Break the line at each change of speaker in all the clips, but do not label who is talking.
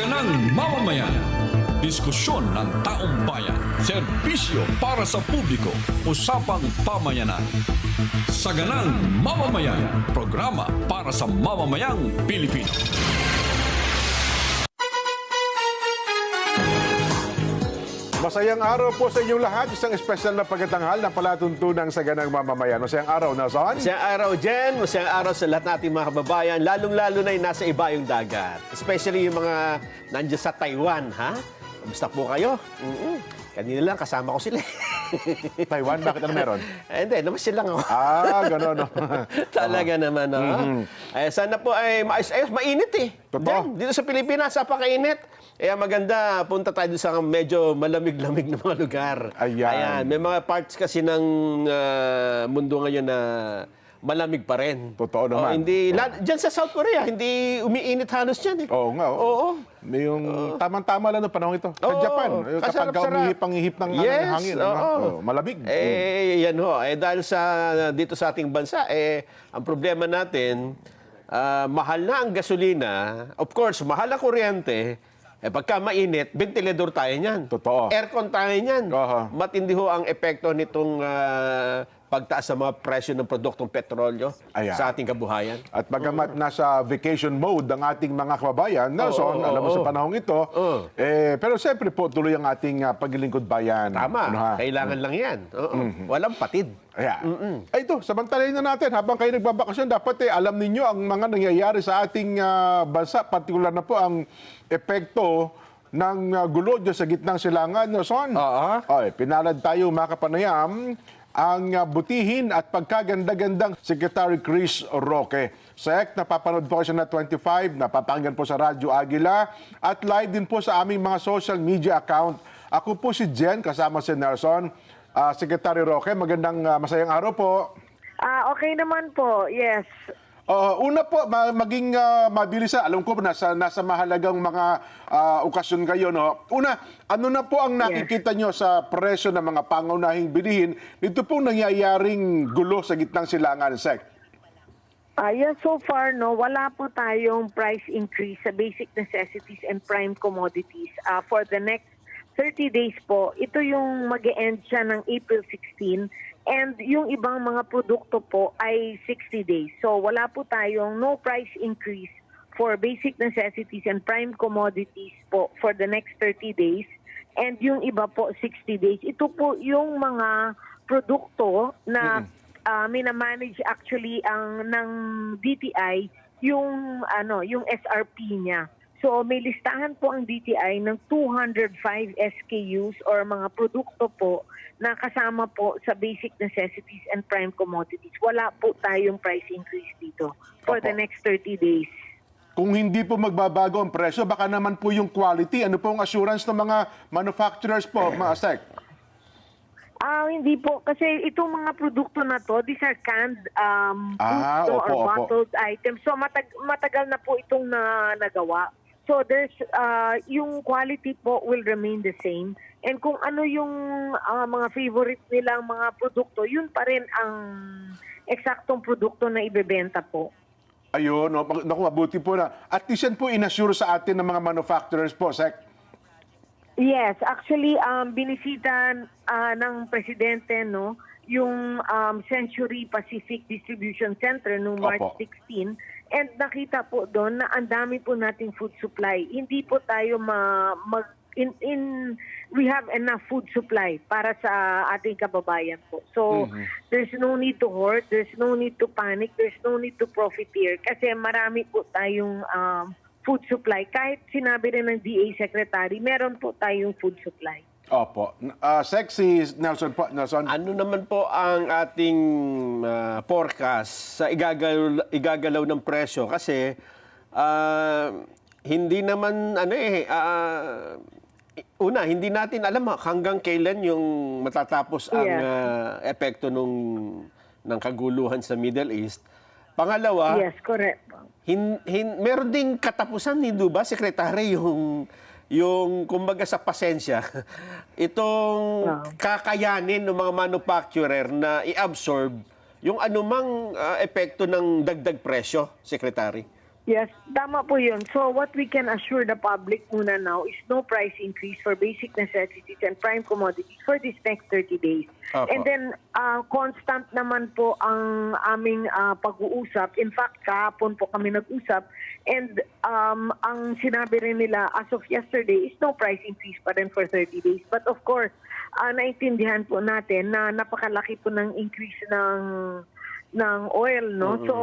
Saganang mamamayan. Diskusyon ng taong bayan. Serbisyo para sa publiko. Usapang pamayanan. Saganang mamamayan. Programa para sa mamamayang Pilipino.
Masayang araw po sa inyong lahat. Isang espesyal na pagkatanghal ng palatuntunang Saganang Mamamayan. Masayang araw, Nelson.
Masayang araw, Jen. Masayang araw sa lahat nating mga kababayan, lalong-lalo na yung nasa ibayong dagat. Especially yung mga nandiyan sa Taiwan, ha? Kamusta po kayo? Kanina lang, kasama ko sila.
Taiwan, bakit ano meron?
Hindi, namasyal lang ako.
Gano'n. No?
Talaga naman, no? Sana po ay maayos, mainit eh.
Totoo.
Jen, dito sa Pilipinas, napakainit. Kaya maganda, punta tayo sa medyo malamig-lamig na mga lugar.
Ayan.
May mga parts kasi ng mundo ngayon na malamig pa rin.
Totoo naman.
Diyan sa South Korea, hindi umiinit halos dyan eh.
Oo nga.
Oo.
May yung tamang-tama lang no panahon ito. Sa
Oo,
Japan, kapag
kasarap-sarap.
umihip-ang-ihip ng hangin. Malamig.
Yan ho. Dahil dito sa ating bansa, ang problema natin, mahal na ang gasolina. Of course, mahal ang kuryente. Pagka mainit, ventilador tayo niyan.
Totoo.
Aircon tayo niyan. Matindi ho ang epekto nitong pagtaas sa mga presyo ng produktong petrolyo sa ating kabuhayan.
At bagamat nasa vacation mode ang ating mga kababayan, Nelson, alam mo sa panahong ito, pero siyempre po tuloy ang ating paglilingkod bayan.
Tama. Kailangan lang yan. Walang patid.
Ay ito, samantalahin na natin. Habang kayo nagbabakasyon, dapat alam ninyo ang mga nangyayari sa ating bansa. Partikular na po ang epekto ng gulo dyan sa gitnang silangan. Nelson, pinalad tayo mga kapanayam ang butihin at pagkaganda-gandang Secretary Chris Roque. Sek, napapanood po siya na 25, napapakinggan po sa Radyo Agila at live din po sa aming mga social media account. Ako po si Jen, kasama si Nelson. Secretary Roque, magandang masayang araw po.
Okay naman po, yes.
Una po, maging mabilis. Alam ko, nasa mahalagang mga okasyon kayo. No? Una, ano na po ang nakikita nyo sa presyo ng mga pangunahing bilihin dito pong nangyayaring gulo sa gitnang silangan, Sek?
Yes, so far, no, wala po tayong price increase sa basic necessities and prime commodities for the next 30 days po. Ito yung mag-e-end siya ng April 16 and yung ibang mga produkto po ay 60 days. So wala po tayong no price increase for basic necessities and prime commodities po for the next 30 days and yung iba po 60 days. Ito po yung mga produkto na minamanage actually ng DTI yung yung SRP niya. So may listahan po ang DTI ng 205 SKUs or mga produkto po na kasama po sa basic necessities and prime commodities. Wala po tayong price increase dito for the next 30 days.
Kung hindi po magbabago ang presyo, baka naman po yung quality. Ano po ang assurance ng mga manufacturers po, mga Sek?
Hindi po. Kasi itong mga produkto na to, these are canned or bottled items. So matagal na po itong nagawa. So there's yung quality po will remain the same. And kung ano yung mga favorite nilang mga produkto, yun pa rin ang eksaktong produkto na ibebenta po.
Ayun, naku, mabuti po na. At least yan po inassure sa atin ng mga manufacturers po, Sek.
Yes, actually binisita ng presidente yung Century Pacific Distribution Center noong March 16 and nakita po doon na ang dami po nating food supply. Hindi po tayo we have enough food supply para sa ating kababayan po. So there's no need to hoard, there's no need to panic, there's no need to profiteer kasi marami po tayong food supply. Kahit sinabi rin ng DA Secretary, meron po tayong food supply.
Opo. Sexy Nelson po. Nelson.
Ano naman po ang ating forecast sa igagalaw ng presyo? Kasi hindi naman, hindi natin alam hanggang kailan yung matatapos ang epekto ng kaguluhan sa Middle East. Pangalawa,
yes, correct.
Meron ding katapusan, hindi ba, Secretary, yung kumbaga sa pasensya, itong kakayanin ng mga manufacturer na i-absorb yung anumang epekto ng dagdag presyo, Secretary?
Yes, tama po yun. So what we can assure the public muna now is no price increase for basic necessities and prime commodities for this next 30 days.
Opo.
And then constant naman po ang aming pag-uusap. In fact, kahapon po kami nag-usap and ang sinabi rin nila as of yesterday is no price increase pa rin for 30 days. But of course, naintindihan po natin na napakalaki po ng increase ng oil, no? So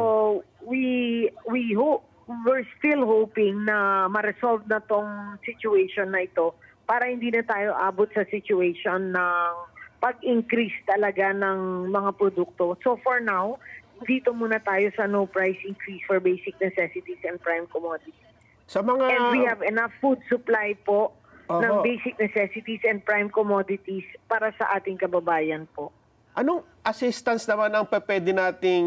we hope, we're still hoping na ma-resolve na tong situation na ito para hindi na tayo abot sa situation ng pag-increase talaga ng mga produkto. So for now, dito muna tayo sa no price increase for basic necessities and prime commodities.
Sa mga...
And we have enough food supply po ng
Oho.
basic necessities and prime commodities para sa ating kababayan po.
Anong assistance naman ang pwede nating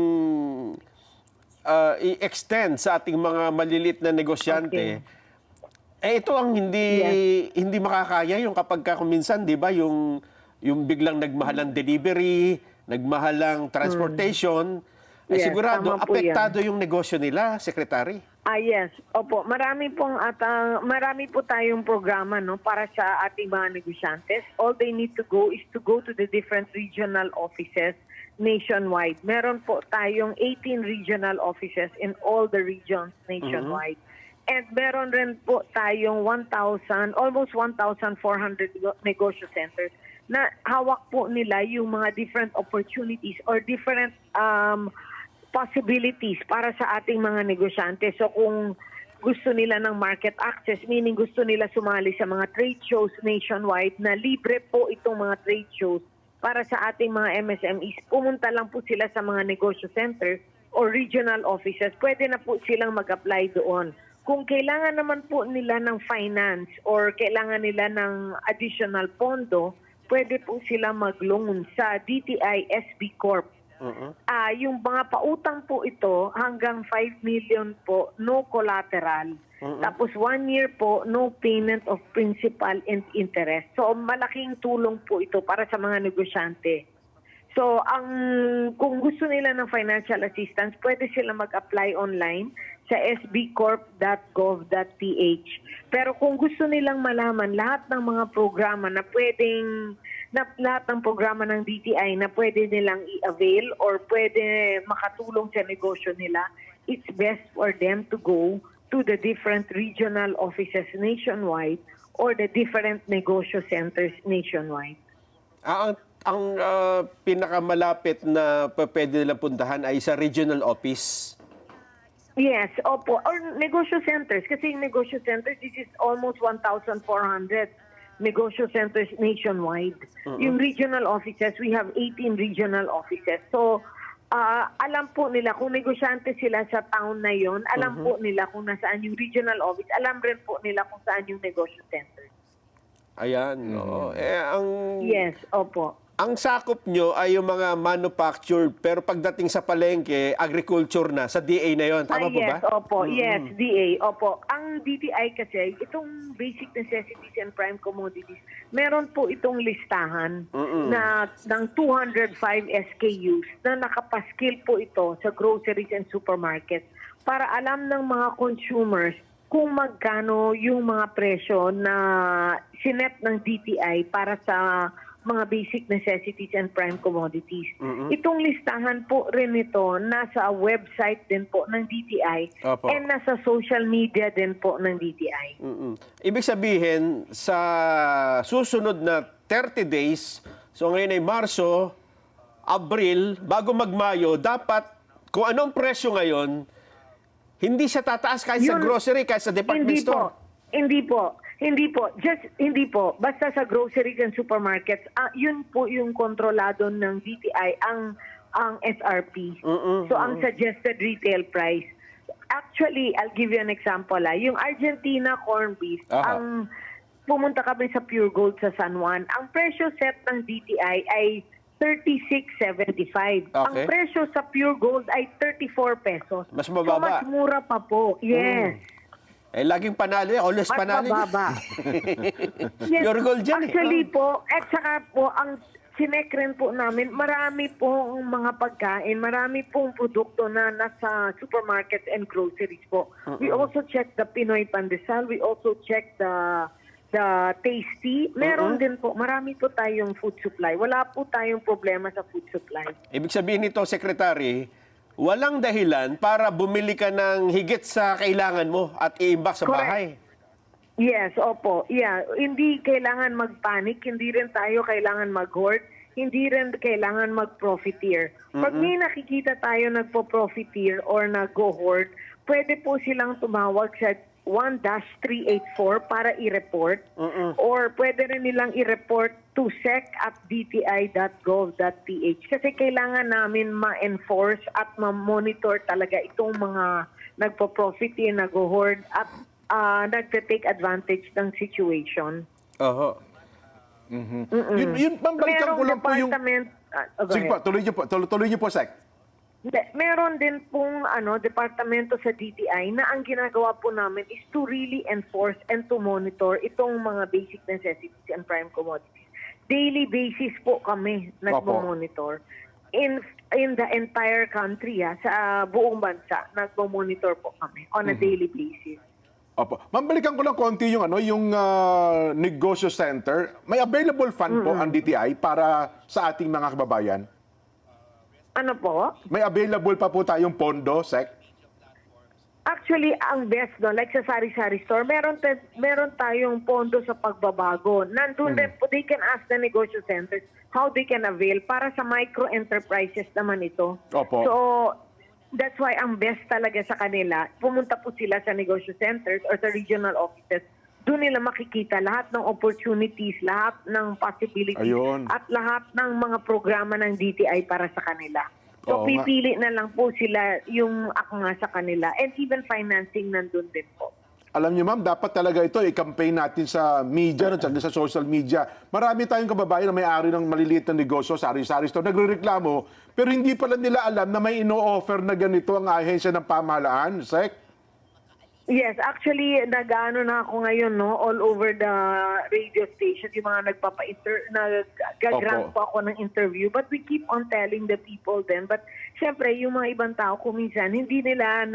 i-extend sa ating mga maliliit na negosyante?
Okay.
Ito ang hindi makakaya yung kapag minsan, 'di ba, yung biglang nagmahal ang delivery, nagmahal ang transportation,
Yes,
sigurado
tama po
apektado yung negosyo nila, Secretary.
Yes. Opo, marami po tayong programa, no, para sa ating mga negosyantes. All they need to go is to go to the different regional offices nationwide. Meron po tayong 18 regional offices in all the regions nationwide. And meron rin po tayong almost 1,400 negosyo centers na hawak po nila yung mga different opportunities or different possibilities para sa ating mga negosyante. So kung gusto nila ng market access, meaning gusto nila sumali sa mga trade shows nationwide na libre po itong mga trade shows para sa ating mga MSMEs, pumunta lang po sila sa mga negosyo centers or regional offices. Pwede na po silang mag-apply doon. Kung kailangan naman po nila ng finance or kailangan nila ng additional pondo, pwede po sila mag-loan sa DTI SB Corp. Yung mga pautang po ito, hanggang 5 million po, no collateral. Tapos 1 year po, no payment of principal and interest. So malaking tulong po ito para sa mga negosyante. So kung gusto nila ng financial assistance, pwede sila mag-apply online sa sbcorp.gov.ph. Pero kung gusto nilang malaman lahat ng mga programa na lahat ng programa ng DTI na pwede nilang i-avail or pwede makatulong sa negosyo nila, it's best for them to go to the different regional offices nationwide or the different negosyo centers nationwide.
Ang pinakamalapit na pwede nilang puntahan ay sa regional office.
Yes, opo. Or negosyo centers. Kasi yung negosyo centers, this is almost 1,400 negosyo centers nationwide. Yung regional offices, we have 18 regional offices. So, alam po nila kung negosyante sila sa town na yon, alam po nila kung nasaan yung regional office, alam rin po nila kung saan yung negosyo center.
Ayan, oo.
Yes, opo.
Ang sakop nyo ay yung mga manufactured, pero pagdating sa palengke, agriculture na, sa DA na yon. Tama po ba?
Yes, opo. Yes, DA, opo. Ang DTI kasi, itong basic necessities and prime commodities, meron po itong listahan ng 205 SKUs na nakapaskil po ito sa groceries and supermarkets para alam ng mga consumers kung magkano yung mga presyo na sinet ng DTI para sa mga basic necessities and prime commodities. Itong listahan po rin ito nasa website din po ng DTI
Opo.
and nasa social media din po ng DTI.
Ibig sabihin, sa susunod na 30 days, so ngayon ay Marso, Abril, bago magmayo, dapat kung anong presyo ngayon, hindi siya tataas kahit sa grocery, kahit sa department store.
Hindi po. Hindi po. Basta sa groceries and supermarkets, yun po yung kontrolado ng DTI, ang SRP. So, ang suggested retail price. Actually, I'll give you an example. Yung Argentina corned beef, pumunta kami sa Pure Gold sa San Juan. Ang presyo set ng DTI ay 36.75. Ang presyo sa Pure Gold ay 34 pesos.
Mas mababa.
So, mas mura pa po. Yes.
Eh, laging panalo yan. Always
Mas
panalo yan.
mababa. Yes,
Pure gold dyan eh.
actually po, at saka po, ang sinek rin po namin, marami pong mga pagkain, marami pong produkto na nasa supermarkets and groceries po. We also check the Pinoy Pandesal, we also check the Tasty. Meron din po, marami po tayong food supply. Wala po tayong problema sa food supply.
Ibig sabihin nito, Secretary, walang dahilan para bumili ka ng higit sa kailangan mo at iimbak sa
Correct.
bahay.
Yes, opo. Yeah, hindi kailangan mag-panic, hindi rin tayo kailangan mag-hoard, hindi rin kailangan mag-profiteer. Pag may nakikita tayo nagpo-profiteer or nag-hoard, pwede po silang tumawag sa 1-384 para i-report or pwede rin nilang i-report to sec@dti.gov.ph kasi kailangan namin ma-enforce at ma-monitor talaga itong mga nagpo-profiteer, nag-hoard at nagte-take advantage ng situation.
Oho.
Yun, ma'am, balikan ko lang po yung...
Go
Sige po,
ahead.
tuloy niyo po, Sec.
Hindi, meron din pong departamento sa DTI na ang ginagawa po namin is to really enforce and to monitor itong mga basic necessities and prime commodities. Daily basis po kami nagmo-monitor. In the entire country, sa buong bansa, nagmo-monitor po kami on a daily basis.
Opo. Ma'am, balikan ko lang konti yung negosyo center. May available fund po ang DTI para sa ating mga kababayan?
Ano po?
May available pa po tayong pondo, Sec?
Actually, ang best doon, like sa Sari-Sari Store, meron tayong pondo sa pagbabago. Nandun din po, they can ask the negosyo centers how they can avail para sa micro-enterprises naman ito.
Opo.
So, that's why ang best talaga sa kanila, pumunta po sila sa negosyo centers or sa regional offices. Doon nila makikita lahat ng opportunities, lahat ng possibilities,
Ayun.
at lahat ng mga programa ng DTI para sa kanila. So,
Oo nga.
pipili na lang po sila yung akma sa kanila. And even financing nandun din po.
Alam niyo, ma'am, dapat talaga ito i-campaign natin sa media at sa social media. Marami tayong kababayan na may-ari ng maliliit na negosyo, sari-sari store, nagrereklamo, pero hindi pala nila alam na may ino-offer na ganito ang ahensya ng pamahalaan, Sec?
Yes, actually, nag-ano na ako ngayon, no, all over the radio station, yung mga nag-grant po ako ng interview. But we keep on telling the people then. But, syempre, yung mga ibang tao, kuminsan, hindi nila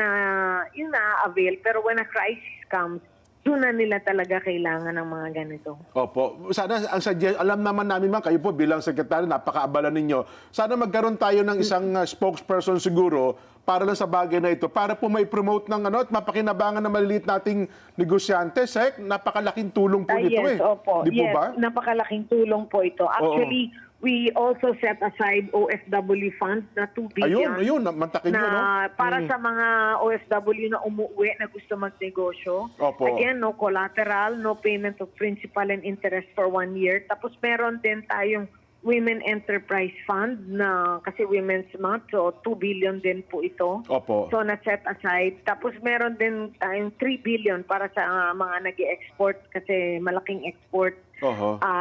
yung na-avail. Pero when a crisis comes, doon na nila talaga kailangan ng mga ganito.
Opo. Sana, alam naman namin, ma'am, kayo po bilang sekretary, napakaabala ninyo. Sana magkaroon tayo ng isang spokesperson siguro para lang sa bagay na ito, para po may promote ng at mapakinabangan ng maliliit nating negosyante. Sec, napakalaking tulong po nito
Yes, opo.
Di po
Yes,
ba?
napakalaking tulong po ito. Actually, we also set aside OFW funds na 2 billion.
Ayun, mantakin nyo, no?
Para sa mga OFW na umuwi na gusto magnegosyo.
Opo.
Again, no collateral, no payment of principal and interest for 1 year. Tapos meron din tayong Women Enterprise Fund na kasi Women's Month, so 2 billion din po ito.
Opo.
So na-set aside. Tapos meron din tayong 3 billion para sa mga nag-export kasi malaking export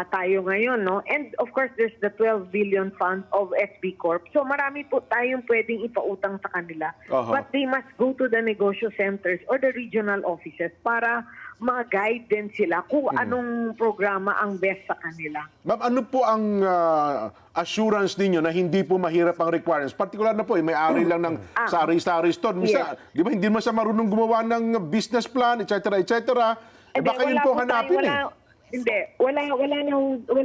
tayo ngayon, no? And of course, there's the 12 billion fund of SB Corp. So marami po tayong pwedeng ipautang sa kanila. But they must go to the negosyo centers or the regional offices para ma-guide din sila kung anong programa ang best sa kanila.
Ma'am, ano po ang assurance ninyo na hindi po mahirap ang requirements? Partikular na po, may-ari lang ng sari-sari store. Misa, di ba, hindi mo sa marunong gumawa ng business plan, etc., etc. Baka yun po hanapin
Hindi, wala nung 2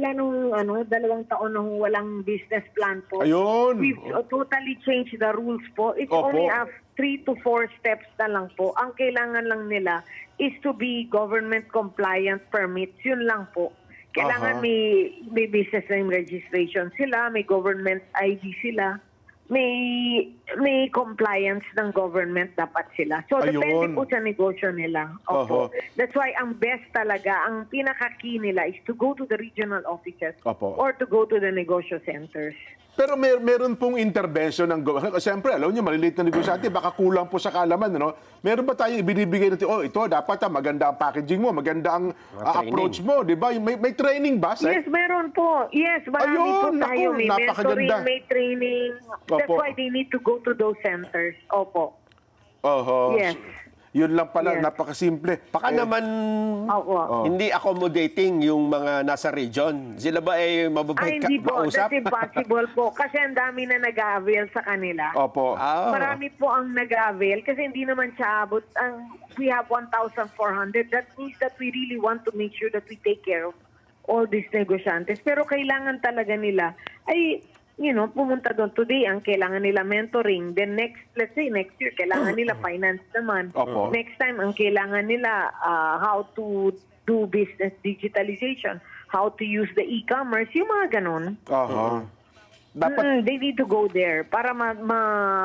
taon nung walang business plan po.
Ayun.
We've totally changed the rules po. It's
Opo.
only 3 to 4 steps na lang po. Ang kailangan lang nila is to be government compliant permits. Yun lang po. Kailangan may business name registration sila, may government ID sila, may compliance ng government dapat sila. So, depende po sa negosyo nila. Opo. That's why ang best talaga, ang pinaka-key nila is to go to the regional offices or to go to the negosyo centers.
Pero meron pong intervention ng government. Siyempre, alam nyo, maliliit na negosyante, baka kulang po sa kaalaman. No? Meron ba tayong ibinibigay natin, ito, dapat maganda ang packaging mo, maganda ang approach mo, di ba? May training ba, Sec?
Yes, meron po. Yes, marami po tayo. May mentoring, may training. That's why they need to go to those centers. Opo.
Oho.
Yes.
Yun lang pala,
Yes.
napakasimple.
Baka naman
Opo.
hindi accommodating yung mga nasa region. Sila ba ay mababait
Ay, hindi po.
kausap?
That's impossible po. Kasi ang dami na nag-avail sa kanila.
Opo.
Ah.
Marami po ang nag-avail kasi hindi naman siya abot. We have 1,400. That means that we really want to make sure that we take care of all these negosyantes. Pero kailangan talaga nila ay pumunta doon. Today, ang kailangan nila mentoring. Then let's say next year, kailangan nila finance naman.
Opo.
Next time, ang kailangan nila how to do business digitalization, how to use the e-commerce, yung mga ganon.
Aha. Dapat,
They need to go there para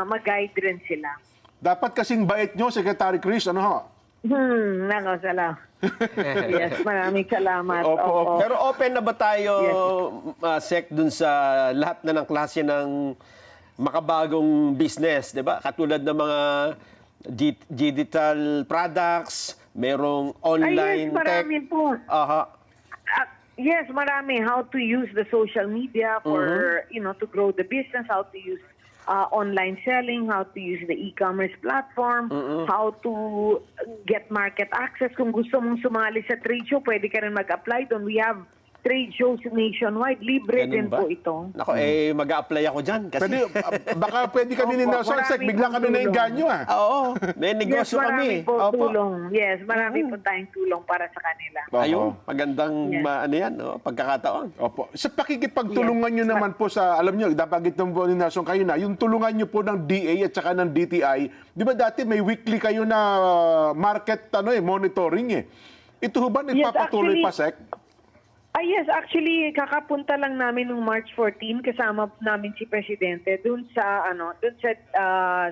mag-guide rin sila.
dapat kasing bait nyo, Secretary Chris, ano ho?
Nako, salamat. Yes, maraming salamat.
Opo, opo.
Pero open na ba tayo, Sec, dun sa lahat na ng klase ng makabagong business, di ba? Katulad ng mga digital products, merong online
Yes, marami
tech.
po.
Aha.
Yes, marami. How to use the social media for, to grow the business, how to use online selling, how to use the e-commerce platform, how to get market access. Kung gusto mong sumali sa trade show, pwede ka rin mag-apply doon. We have trade shows nationwide. Libre
Ganun
din
ba?
po ito.
Nako, mag-a-apply ako dyan. Kasi,
Pwede, baka pwede kami ni
Opo,
Nelson, Sec,
maraming
bigla kami
tulong.
nainganyo ah.
oo, may negosyo
marami
kami.
po
Opo.
tulong. Yes, marami po tayong tulong para sa kanila.
Opo.
Ayun, magandang
Yes.
ano yan, no? Pagkakataon.
Opo. Sa pakikipagtulungan nyo naman po sa, alam nyo, napagit ng po ni Nelson kayo na, yung tulungan nyo po ng DA at saka ng DTI, di ba dati may weekly kayo na market monitoring eh. Ito ho ba nagpapatuloy
actually-
pa, Sec?
Yes, actually kakapunta lang namin nung March 14 kasama namin si Presidente dun sa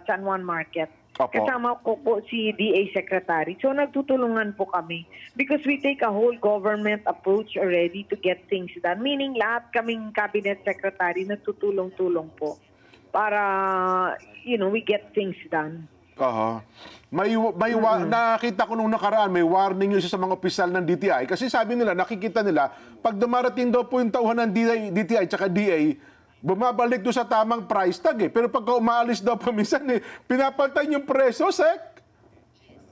San Juan Market.
Opo.
Kasama ko po si DA Secretary. So nagtutulungan po kami because we take a whole government approach already to get things done. Meaning lahat kaming cabinet secretary nagtutulong-tulong po para we get things done.
Aha. Nakita ko nung nakaraan, may warning yun sa mga opisyal ng DTI. Kasi sabi nila, nakikita nila, pag dumarating daw po yung tauhan ng DTI at DA, bumabalik doon sa tamang price tag eh. Pero pagka umaalis daw po minsan pinapalitan yung preso, Sec.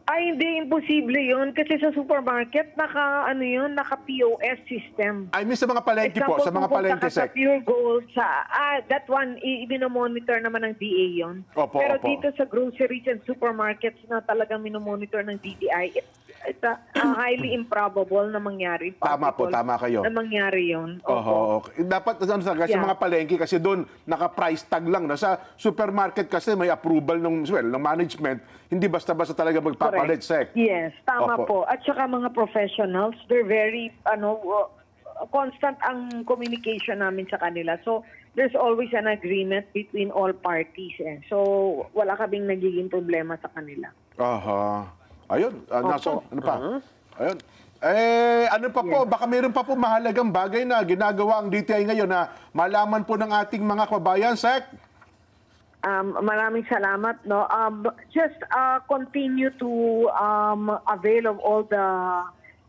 Ay, hindi, imposible yun. Kasi sa supermarket, naka-POS system.
I mean sa mga palengke po, sa mga
pupunta
palengke,
ka sa
Sec.
Pure Gold, that one, ibinomonitor naman ng DA yun.
Opo,
Pero
opo.
dito sa groceries and supermarkets na talagang minomonitor ng DTI, it's highly improbable na mangyari.
Tama po,
Possible
tama kayo.
Na mangyari yun.
Oho, okay. Dapat sa
Yeah.
mga palengke kasi doon naka-price tag lang. Sa supermarket kasi may approval ng management. Hindi basta-basta talaga magpapalit, Sec.
Yes, tama
Opo.
po. At saka mga professionals, they're very, constant ang communication namin sa kanila. So, there's always an agreement between all parties. So, wala kaming nagiging problema sa kanila.
Aha. Ayun, Nelson, ano pa? Ayun. Ano pa po,
Yes.
baka mayroon pa po mahalagang bagay na ginagawa ang DTI ngayon na malaman po ng ating mga kababayan, Sec.
Maraming salamat. No? Just continue to avail of all the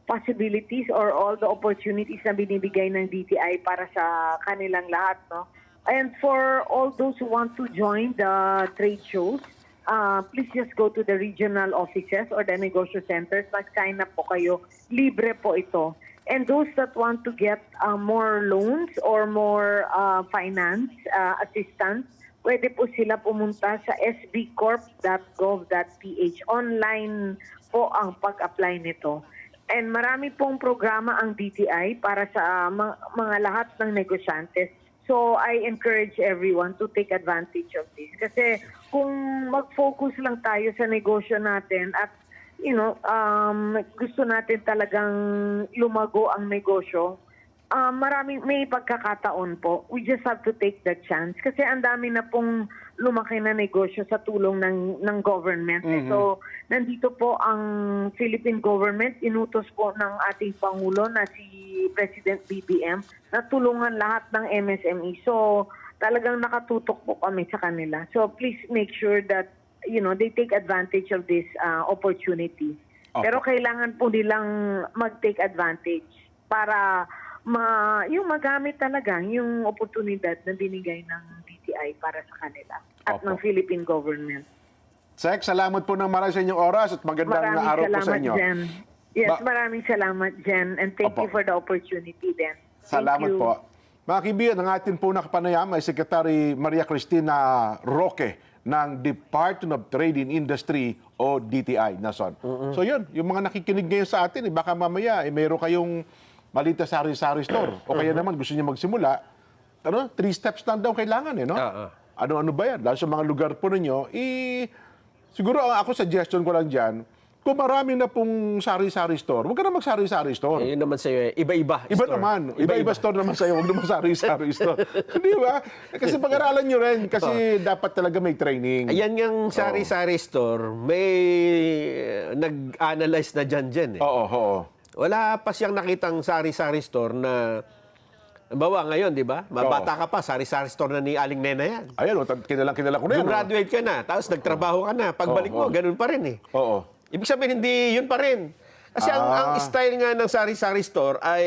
possibilities or all the opportunities na binibigay ng DTI para sa kanilang lahat. No? And for all those who want to join the trade shows, please just go to the regional offices or the negosyo centers. Mag-sign up po kayo. Libre po ito. And those that want to get more loans or more finance assistance, pwede po sila pumunta sa sbcorp.gov.ph. Online po ang pag-apply nito. And marami pong programa ang DTI para sa mga lahat ng negosyantes. So I encourage everyone to take advantage of this. Kasi kung mag-focus lang tayo sa negosyo natin at gusto natin talagang lumago ang negosyo, may pagkakataon po. We just have to take the chance. Kasi ang dami na pong lumaki na negosyo sa tulong ng government. So, nandito po ang Philippine government, inutos po ng ating Pangulo na si President BBM na tulungan lahat ng MSME. So, talagang nakatutok po kami sa kanila. So, please make sure that, they take advantage of this opportunity.
Opo.
Pero kailangan po nilang mag-take advantage para yung magamit talaga yung oportunidad na binigay ng DTI para sa kanila at
Opo.
ng Philippine government.
Sek, salamat po ng marami sa inyong oras at magandang
Maraming
araw po sa
salamat,
inyo.
Jen. Yes,
Ba-
maraming salamat, Jen. And thank
Opo.
you for the opportunity then. Thank
Salamat
you.
po. Mga kaibigan, ang atin po nakapanayam ay Secretary Maria Cristina Roque ng Department of Trade and Industry o DTI, Nason. So yun, yung mga nakikinig ngayon sa atin, baka mamaya mayroon kayong malita sari-sari store o kaya naman gusto niyo magsimula, 3 steps lang daw kailangan no? Ano-ano ba yan? Lalo sa mga lugar po ninyo, siguro ako suggestion ko lang dyan, kung marami na pong sari-sari store, huwag ka na mag-sari-sari store.
Yun naman sa'yo, iba-iba.
Iba
store.
naman. Iba-iba store naman sa'yo. Huwag naman sari-sari store. Di ba? Kasi pag-aralan nyo rin. Kasi dapat talaga may training.
Ayan yung sari-sari store, may nag-analyze na dyan.
Oo.
Wala pa siyang nakitang sari-sari store na, bawa ngayon, di ba? Mabata ka pa, sari-sari store na ni Aling Nena yan.
Ayun, kilala ko na yan.
Graduate ka na, tapos nagtrabaho ka na. Pagbalik mo, ganun pa rin
Oo.
Ibig sabihin, hindi yun pa rin. Kasi ang style nga ng sari-sari store ay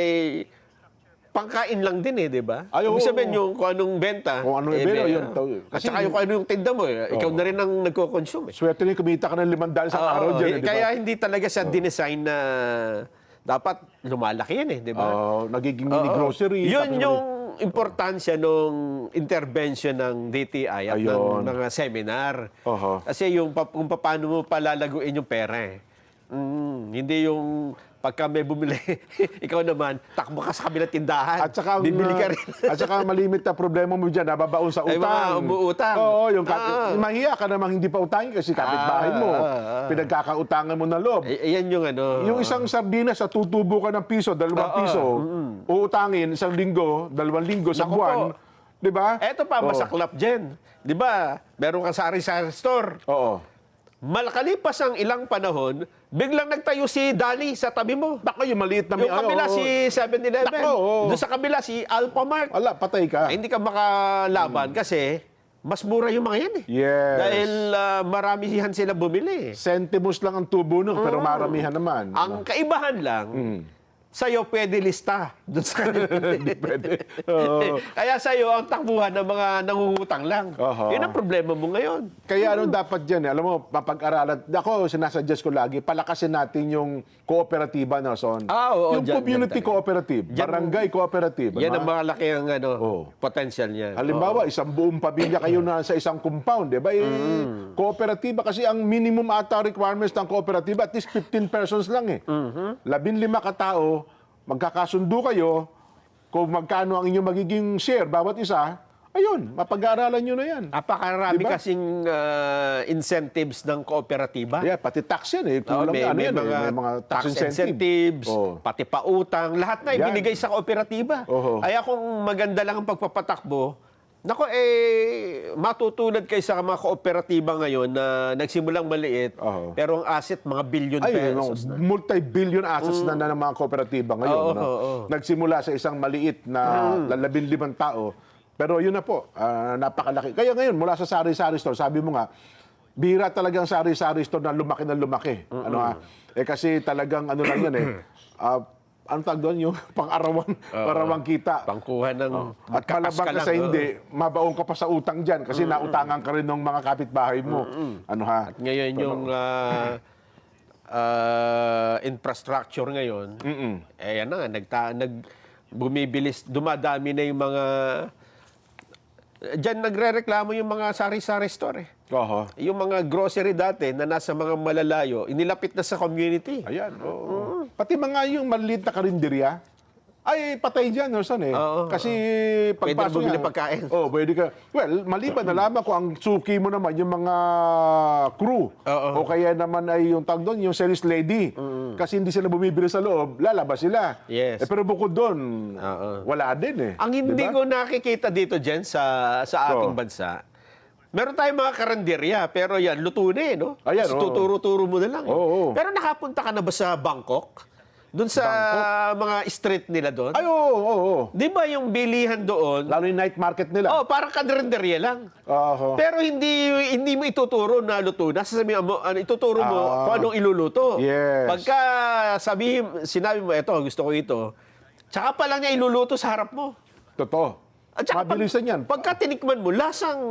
pangkain lang din di ba?
Ay,
Ibig
oo.
sabihin yung kung anong benta.
Kung anong benta, yun.
At saka yung kung anong tinda mo, ikaw na rin ang nagko-consume.
Swerte na kumita ka ng 500 sa araw
Oo,
dyan. Di ba?
kaya hindi talaga siya dinesign na dapat lumalaki yan di ba?
Nagiging mini grocery.
Yun
Tapos
yung importansya nung intervention ng DTI at
Ayun.
ng mga seminar.
Oho.
Kasi yung kung paano mo palalaguin yung pera hindi yung pagka may bumili, ikaw naman, takbo ka sa kabilang tindahan.
At saka,
bibili ka rin.
at saka malimit na problema mo dyan, nababaon sa
Ay,
utang.
mga umuutang.
Oo, mahiya ka namang hindi pa utangin kasi kapitbahay mo. Pinagkakautangan mo na loob.
Yan yung ano.
Yung isang sardinas sa tutubo ka ng piso, 2 piso, uutangin isang linggo, 2 linggo sa
Naku
buwan.
po.
Di ba?
Eto pa, masaklap dyan. Di ba? Meron kang sari-sari store.
Oo.
Malakalipas ang ilang panahon, biglang nagtayo si Dali sa tabi mo.
Baka yung maliit na
Yung kabila si 7-Eleven.
Nako, oo.
Doon sa kabila si Alphamart.
Ala, patay ka.
Ay, hindi ka makalaban kasi mas mura yung mga yan
Yes.
Dahil maramihan sila bumili.
Sentimos lang ang tubo nun, pero maramihan naman.
Ang kaibahan lang, sa'yo pwede lista. Doon sa
Hindi pwede. Oo.
Kaya sa'yo ang takbuhan ng mga nangungutang lang.
Oho.
Yun ang problema mo ngayon.
Kaya ano dapat dyan, alam mo, mapag-aralan. Ako, sinasuggest ko lagi, palakasin natin yung kooperatiba, Nelson.
Oo,
yung
dyan
community
talaga.
cooperative, barangay cooperative.
Yan
ano?
ang malaki ang potential niya.
Halimbawa, isang buong pamilya kayo na sa isang compound, di ba? Kooperatiba, kasi ang minimum ata requirements ng kooperatiba, at least 15 persons lang 15 katao, magkakasundo kayo, kung magkano ang inyong magiging share, bawat isa, ayun, mapag-aaralan nyo na yan.
Napakarami
Diba?
kasing incentives ng kooperatiba.
Yeah, pati tax yan eh.
Oo,
Kulang
may,
ano
may
yan eh,
mga
may mga tax
incentives,
Oh.
pati pautang, lahat na
Yan.
ibinigay sa kooperatiba.
Oho.
Kaya kung maganda lang ang pagpapatakbo, matutulad kayo sa mga kooperatiba ngayon na nagsimulang maliit,
Oho.
pero ang asset, mga billion
Ay,
pesos na.
multi-billion assets na ng mga kooperatiba ngayon.
Oo,
no?
oo.
Nagsimula sa isang maliit na 15 tao. Pero yun na po, napakalaki. Kaya ngayon, mula sa sari-sari store, sabi mo nga, bihira talagang sari-sari store na lumaki. Ano ha? Kasi talagang ano lang yan ano tawag doon? Yung pang-arawang kita.
Pangkuha ng
At malabang ka sa hindi, mabaong ka pa sa utang dyan kasi nautangan ka rin ng mga kapitbahay mo. Ano ha?
Ngayon yung infrastructure ngayon, yan na nga, bumibilis, dumadami na yung mga, dyan nagre-reklamo yung mga sari-sari store
Oho.
Yung mga grocery dati na nasa mga malalayo, inilapit na sa community.
Ayan, oo. Pati mga yung maliit na karinderya, ay patay dyan, Nelson
Oo,
Kasi
Pwede na
pagpasok
bumili
niya-
pagkain.
Pwede ka. Well, maliban na lamang kung ang suki mo naman yung mga crew.
Oo.
O kaya naman ay yung tawag doon, yung service lady. Kasi hindi sila bumibili sa loob, lalabas sila.
Yes.
Pero bukod doon, wala din
Ang hindi
Diba?
ko nakikita dito, Jen, sa ating
Oo.
bansa, meron tayong mga karinderya, pero yan, luto na no?
Ayan, oo.
Tuturo-turo mo na lang.
Oo.
Pero nakapunta ka na ba sa Bangkok? Doon sa mga street nila doon?
Ay, oo.
Di ba yung bilihan doon?
Lalo yung night market nila.
Oh, parang karinderya lang.
Oho.
Pero hindi mo ituturo na luto na. Sasabihin mo, ituturo mo kung anong iluluto.
Yes.
Pagka sinabi mo, eto, gusto ko ito, tsaka pa lang niya iluluto sa harap mo.
Totoo.
At saka
Mabilisan yan.
Pagka tinikman mo, lasang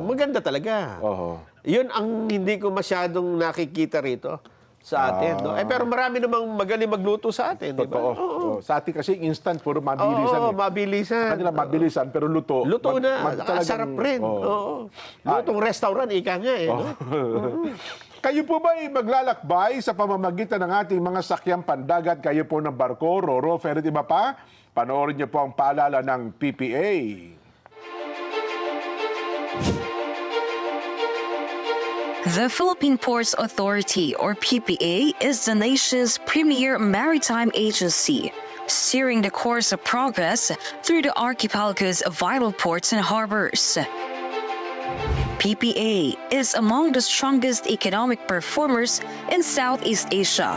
maganda talaga.
Oo.
Yun ang hindi ko masyadong nakikita rito sa atin. No? Pero marami namang magaling magluto sa atin. Di ba?
Totoo. Oo. Sa atin kasi instant, puro mabilisan.
Oo,
eh.
mabilisan.
Sa kanila mabilisan, pero luto.
Luto na.
talagang-
Sarap rin.
Oo.
Oo. Lutong restaurant, ika nga eh. No?
Kayo po ba ay maglalakbay sa pamamagitan ng ating mga sakyang pandagat? Kayo po ng barko, roro, ferry, iba pa? Panoorin niyo po ang paalala ng PPA.
The Philippine Ports Authority, or PPA, is the nation's premier maritime agency, steering the course of progress through the archipelago's vital ports and harbors. PPA is among the strongest economic performers in Southeast Asia,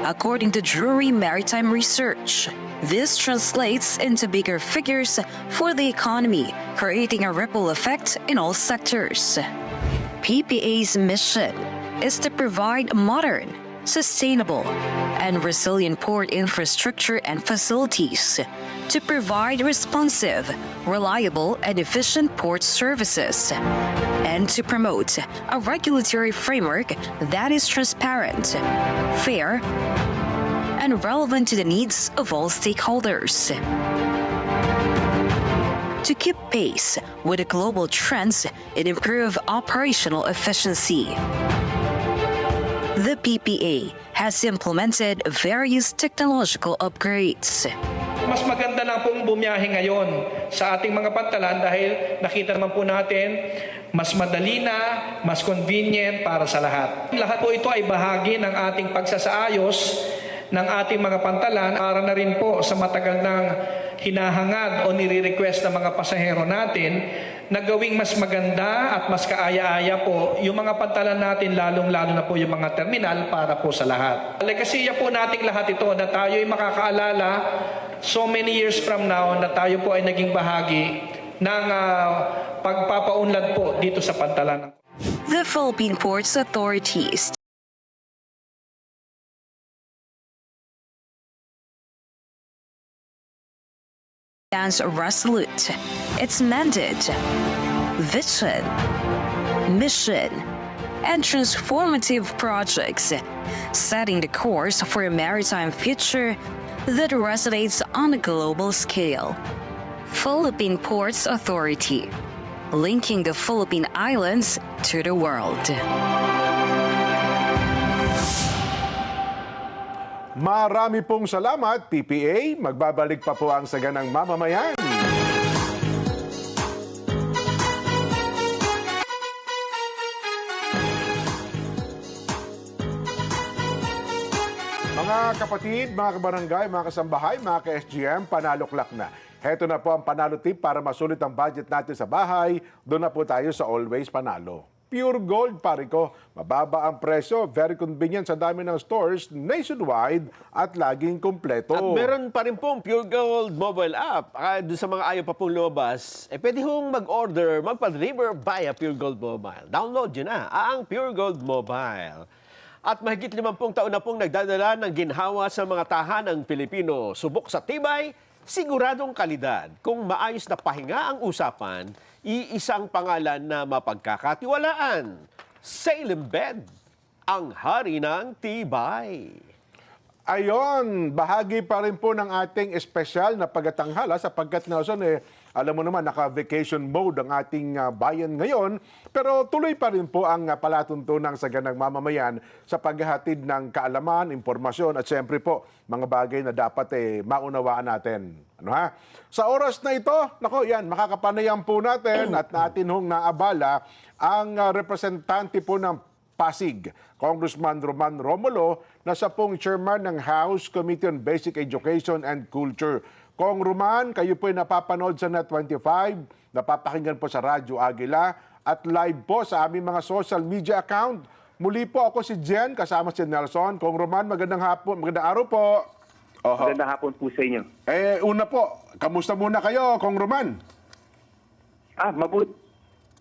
according to Drury Maritime Research. This translates into bigger figures for the economy, creating a ripple effect in all sectors. PPA's mission is to provide modern, sustainable, and resilient port infrastructure and facilities to provide responsive, reliable, and efficient port services, and to promote a regulatory framework that is transparent, fair, and relevant to the needs of all stakeholders. To keep pace with the global trends and improve operational efficiency. The PPA has implemented various technological upgrades.
Mas maganda lang pong bumiyahe ngayon sa ating mga pantalan dahil nakita naman po natin mas madali na, mas convenient para sa lahat. Lahat po ito ay bahagi ng ating pagsasaayos ng ating mga pantalan para na rin po sa matagal ng hinahangad o nire-request ng mga pasahero natin na gawing mas maganda at mas kaaya-aya po yung mga pantalan natin, lalong-lalo na po yung mga terminal para po sa lahat. Legasiya po nating lahat ito na tayo ay makakaalala so many years from now na tayo po ay naging bahagi ng pagpapaunlad po dito sa pantalan.
The Philippine Ports Authority stands resolute. Its mandate, vision, mission, and transformative projects, setting the course for a maritime future that resonates on a global scale. Philippine Ports Authority, linking the Philippine Islands to the world.
Marami pong salamat, PPA. Magbabalik pa po ang Saganang Mamamayan. Mga kapatid, mga kabarangay, mga kasambahay, mga ka-SGM, panaloklak na. Heto na po ang panalo tip para masulit ang budget natin sa bahay. Doon na po tayo sa Always Panalo. Pure Gold, pare ko. Mababa ang presyo, very convenient sa dami ng stores nationwide at laging kumpleto.
At meron pa rin pong Pure Gold mobile app. Doon sa mga ayaw pa pong lumabas, pwede hong mag-order, magpa-deliver via Pure Gold Mobile. Download yun na, ang Pure Gold Mobile. At mahigit 50 taon na pong nagdadala ng ginhawa sa mga tahanang Pilipino. Subok sa tibay, siguradong kalidad. Kung maayos na pahinga ang usapan, iisang pangalan na mapagkakatiwalaan. Salem Bed, ang hari ng tibay.
Ayon, bahagi pa rin po ng ating espesyal na pagtatanghala sapagkat Nelson, alam mo naman, naka-vacation mode ang ating bayan ngayon. Pero tuloy pa rin po ang palatuntunang Saganang Mamamayan sa paghahatid ng kaalaman, impormasyon at siyempre po mga bagay na dapat maunawaan natin. Ano ha? Sa oras na ito, nako yan, makakapanayan po natin at natin hong naabala ang representante po ng Pasig, Congressman Roman Romulo, na siya pong chairman ng House Committee on Basic Education and Culture. Kong Roman, kayo po ay napapanood sa Net25, napapakinggan po sa Radyo Agila at live po sa aming mga social media account. Muli po ako si Jen, kasama si Nelson. Kong Roman, magandang hapon, magandang araw po.
Magandang hapon po sa inyo.
Una po, kamusta muna kayo, Kong Roman?
Mabuti.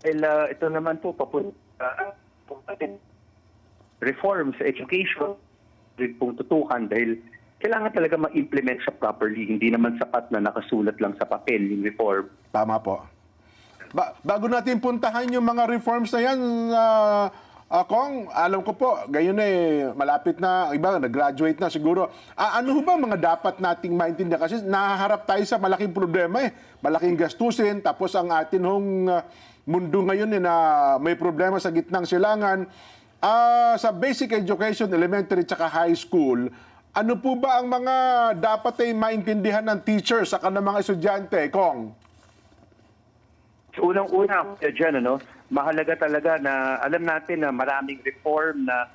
Ito naman po, reform sa education, pong tutukan dahil kailangan talaga ma-implement siya properly. Hindi naman sapat na nakasulat lang sa papel yung reform.
Tama po. Bago natin puntahan yung mga reforms na yan, Kong, alam ko po, gayon malapit na, iba, nag-graduate na siguro. Ano ba mga dapat nating maintindihan? Kasi nahaharap tayo sa malaking problema Malaking gastusin, tapos ang atin mundo ngayon na may problema sa gitnang silangan. Sa basic education, elementary at high school, ano po ba ang mga dapat maintindihan ng teachers sa kanang mga estudyante, Kong?
Unang-una, dyan, mahalaga talaga na alam natin na maraming reform na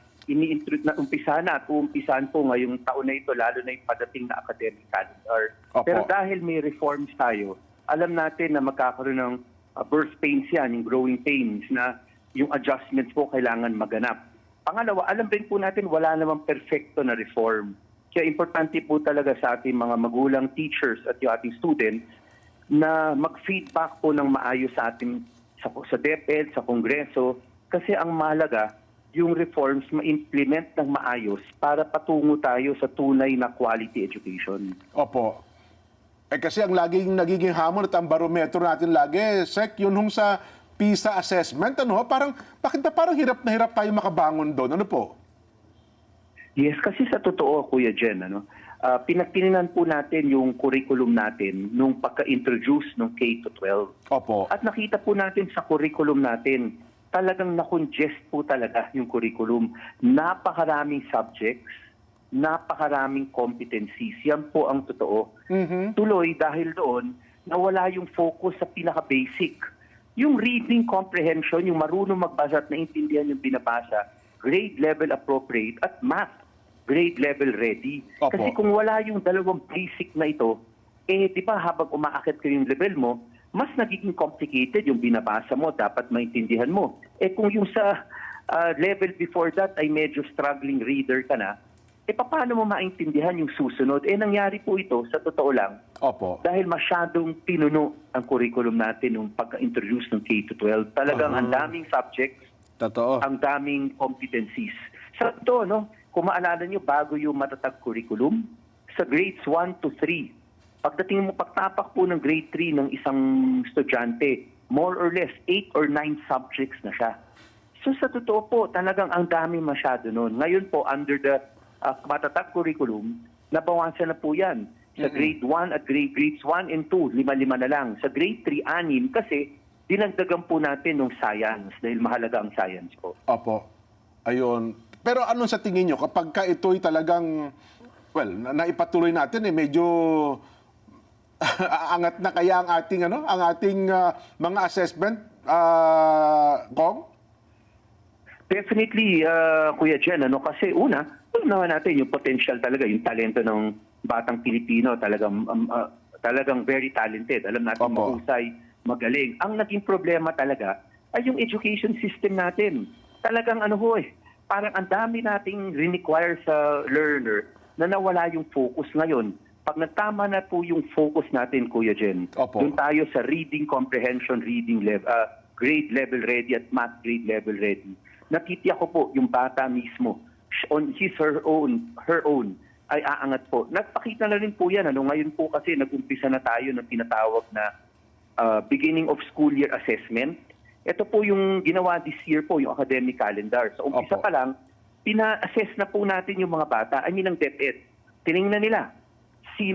umpisahan at uumpisahan po ngayong taon na ito, lalo na yung padating na academic calendar.
Opo.
Pero dahil may reforms tayo, alam natin na magkakaroon ng birth pains yan, yung growing pains, na yung adjustments po kailangan maganap. Pangalawa, alam din po natin wala namang perfecto na reform. Kaya importante po talaga sa ating mga magulang, teachers at yung ating students na mag-feedback po ng maayos sa ating sa DepEd, sa Kongreso, kasi ang mahalaga, yung reforms ma-implement ng maayos para patungo tayo sa tunay na quality education.
Opo. Kasi ang nagiging hamon at ang barometro natin lagi, Sec, yun sa PISA assessment, bakit parang hirap na hirap tayo makabangon doon? Ano po?
Yes, kasi sa totoo, Kuya Jen, pinagtininan po natin yung curriculum natin nung pagka-introduce ng K-12.
Opo.
At nakita po natin sa curriculum natin, talagang na-congest po talaga yung curriculum. Napakaraming subjects, napakaraming competencies. Yan po ang totoo. Tuloy dahil doon, nawala yung focus sa pinaka-basic. Yung reading comprehension, yung marunong magbasa at naintindihan yung binabasa, grade level appropriate, at math, grade level ready.
Opo.
Kasi kung wala yung dalawang basic na ito, di ba habang umaakit ka yung level mo, mas nagiging complicated yung binabasa mo, dapat maintindihan mo. Kung yung sa level before that ay medyo struggling reader ka na, paano mo maintindihan yung susunod? Nangyari po ito, sa totoo lang,
Opo.
dahil masyadong pinuno ang curriculum natin nung pagka-introduce ng K-12. Talagang ang daming subjects,
Totoo.
ang daming competencies. Sa ito, kung maalala nyo, bago yung matatag curriculum, sa grades 1 to 3, pagdating mo, pagtapak po ng grade 3 ng isang estudyante, more or less 8 or 9 subjects na siya. So sa totoo po, talagang ang dami masyado noon. Ngayon po, under the matatag curriculum, nabawasan na po yan. Sa grade 1 at grades 1 and 2, 5 na lang. Sa grade 3, 6, kasi dinagdagan po natin ng science dahil mahalaga ang science po.
Opo. Ayun. Pero ano sa tingin nyo, kapag ito'y talagang, naipatuloy natin, medyo angat na kaya ang ating mga assessment, Kong?
Definitely, Kuya Jen, kasi una, naman natin yung potential talaga, yung talento ng batang Pilipino, talagang very talented. Alam natin
Opo.
mahusay, magaling. Ang naging problema talaga ay yung education system natin. Talagang parang ang dami nating require sa learner na nawala yung focus ngayon. Pag nagtama na po yung focus natin, Kuya Jen,
Opo.
doon tayo sa reading comprehension, reading level, grade level ready at math grade level ready. Nakitiyak ko po yung bata mismo, on her own, ay aangat po. Nagpakita na rin po yan. Ngayon po kasi nag-umpisa na tayo ng tinatawag na beginning of school year assessment. Ito po yung ginawa this year po, yung academic calendar. So umpisa
Opo.
pa lang, pina-assess na po natin yung mga bata, ng DepEd. Tinignan nila,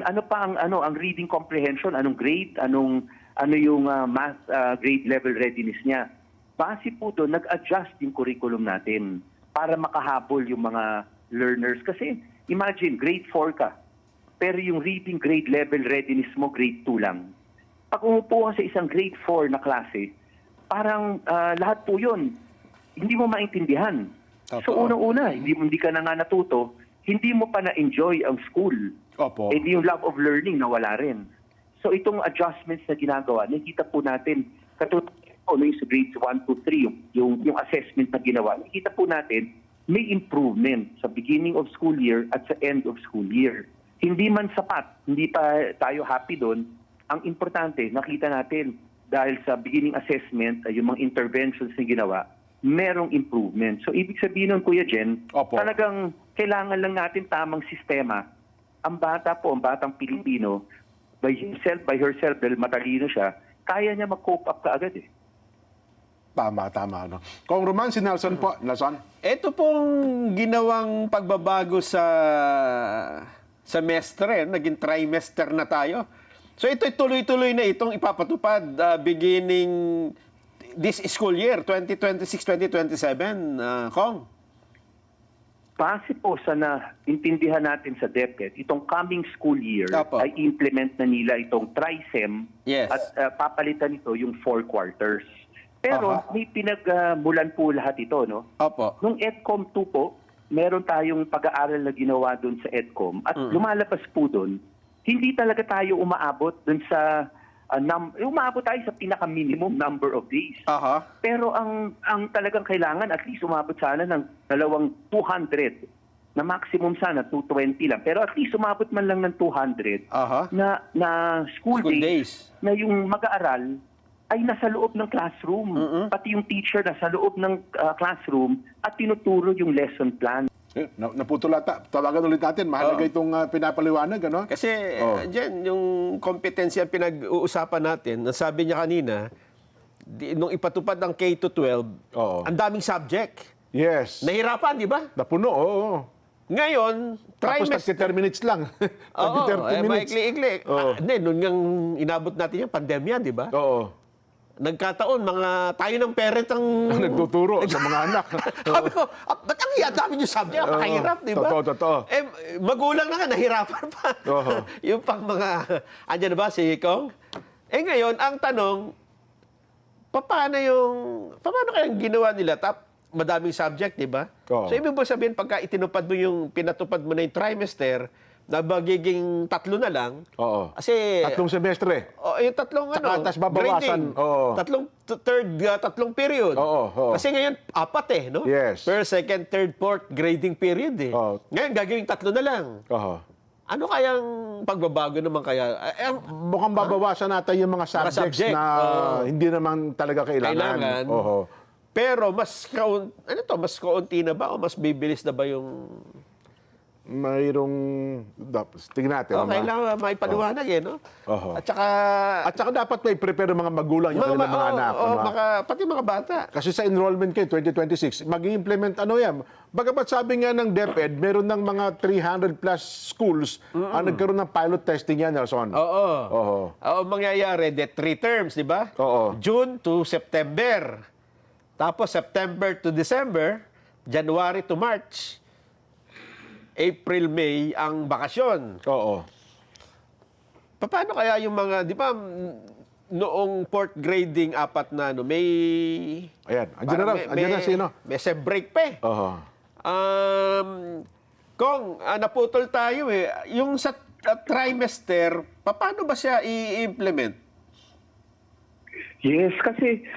ano pa ang reading comprehension, anong grade, ano yung math grade level readiness niya. Base po doon, nag-adjust yung curriculum natin para makahabol yung mga learners. Kasi imagine, grade 4 ka, pero yung reading grade level readiness mo, grade 2 lang. Pag umupo ka sa isang grade 4 na klase, parang lahat po yun, hindi mo maintindihan. So unang-una, hindi ka na nga natuto, hindi mo pa na-enjoy ang school.
Opo.
Yung love of learning nawala rin. So itong adjustments na ginagawa, nakikita po natin, katulad yung sa grades 1 to 3, yung assessment na ginawa, nakikita po natin, may improvement sa beginning of school year at sa end of school year. Hindi man sapat, hindi pa tayo happy doon. Ang importante, nakita natin, dahil sa beginning assessment, yung mga interventions na ginawa, merong improvement. So ibig sabihin nun, Kuya Jen,
Opo.
talagang kailangan lang natin tamang sistema ang bata po, ang batang Pilipino, by herself, dahil matalino siya, kaya niya mag-cope up kaagad eh.
Tama. No? Kung Roman, si Nelson po. Nelson?
Ito pong ginawang pagbabago sa semestre, naging trimester na tayo. So ito'y tuloy-tuloy na itong ipapatupad beginning this school year, 2026-2027, Kong.
Base po sa naintindihan natin sa DepEd, itong coming school year
Apo.
ay implement na nila itong TRISEM
Yes.
at papalitan ito yung 4 quarters. Pero may pinagmulan po lahat ito, no?
Opo.
Nung EDCOM 2 po, meron tayong pag-aaral na ginawa doon sa EDCOM at lumalabas po doon, hindi talaga tayo umaabot doon sa umaabot tayo sa pinaka-minimum number of days.
Aha.
Pero ang talagang kailangan, at least umabot sana ng 200 na maximum sana 220 lang. Pero at least umabot man lang ng 200
Aha.
na school
School
days
days.
na yung mag-aaral ay nasa loob ng classroom. Pati yung teacher nasa loob ng classroom at tinuturo yung lesson plan.
Naputol ata. Tawagan ulit natin. Mahalaga itong pinapaliwanag, ano?
Kasi dyan, yung kompetensya pinag-uusapan natin, nasabi niya kanina, nung ipatupad ng K-12, ang daming subject.
Yes.
Nahirapan, di ba?
Napuno, oo.
Ngayon,
Tapos
trimester.
30 minutes lang.
Oo,
30 minutes.
maikli-ikli.
Oo.
Hindi, noon nga inabot natin yung pandemya, di ba?
Oo.
Nagkataon, tayo ng parent ang...
Nagtuturo sa mga anak.
Sabi ko, ba't ang dami yung subject? Napakahirap, di ba?
Totoo.
Magulang na nga, nahirapan pa.
Oo.
Yung pang mga... Andyan na ba si Kong? Ngayon, ang tanong, paano kayang ginawa nila? Madaming subject, di ba?
Oo.
So, ibig mo sabihin, pagka itinupad mo pinatupad mo na yung trimester, na magiging 3 na lang.
Oo.
Kasi...
3 semestre.
Yung tatlong
Tas babawasan.
grading.
Oo.
Tatlong period.
Oo.
Kasi ngayon, 4 no?
Yes.
First, second, third, fourth grading period eh.
Oo.
Ngayon, gagawing 3 na lang.
Oo.
Ano kayang pagbabago naman kaya?
Mukhang babawasan natin yung mga subjects
subject,
na hindi naman talaga kailangan.
Kailangan.
Oo.
Pero mas kaunti na ba o mas bibilis na ba yung...
Mayroong... Tingnan natin.
kailangan maipaliwanag no?
Oo.
At saka...
At saka dapat may prepare ng mga magulang yung kanilang mga anak.
Pati mga bata.
Kasi sa enrollment kayo, 2026, mag-implement yan. Bagamat sabi nga ng DepEd, meron ng mga 300 plus schools ang nagkaroon ng pilot testing yan, Nelson.
Oo. Mangyayari, 3 terms, di ba?
Oo.
June to September. Tapos September to December, January to March, April, May ang bakasyon.
Oo.
Paano kaya yung mga, di ba, noong 4th grading, 4 na, may...
Ayan, andyan na sino?
May sem break pa eh.
Oo.
Kung naputol tayo yung sa trimester, paano ba siya i-implement?
Yes, kasi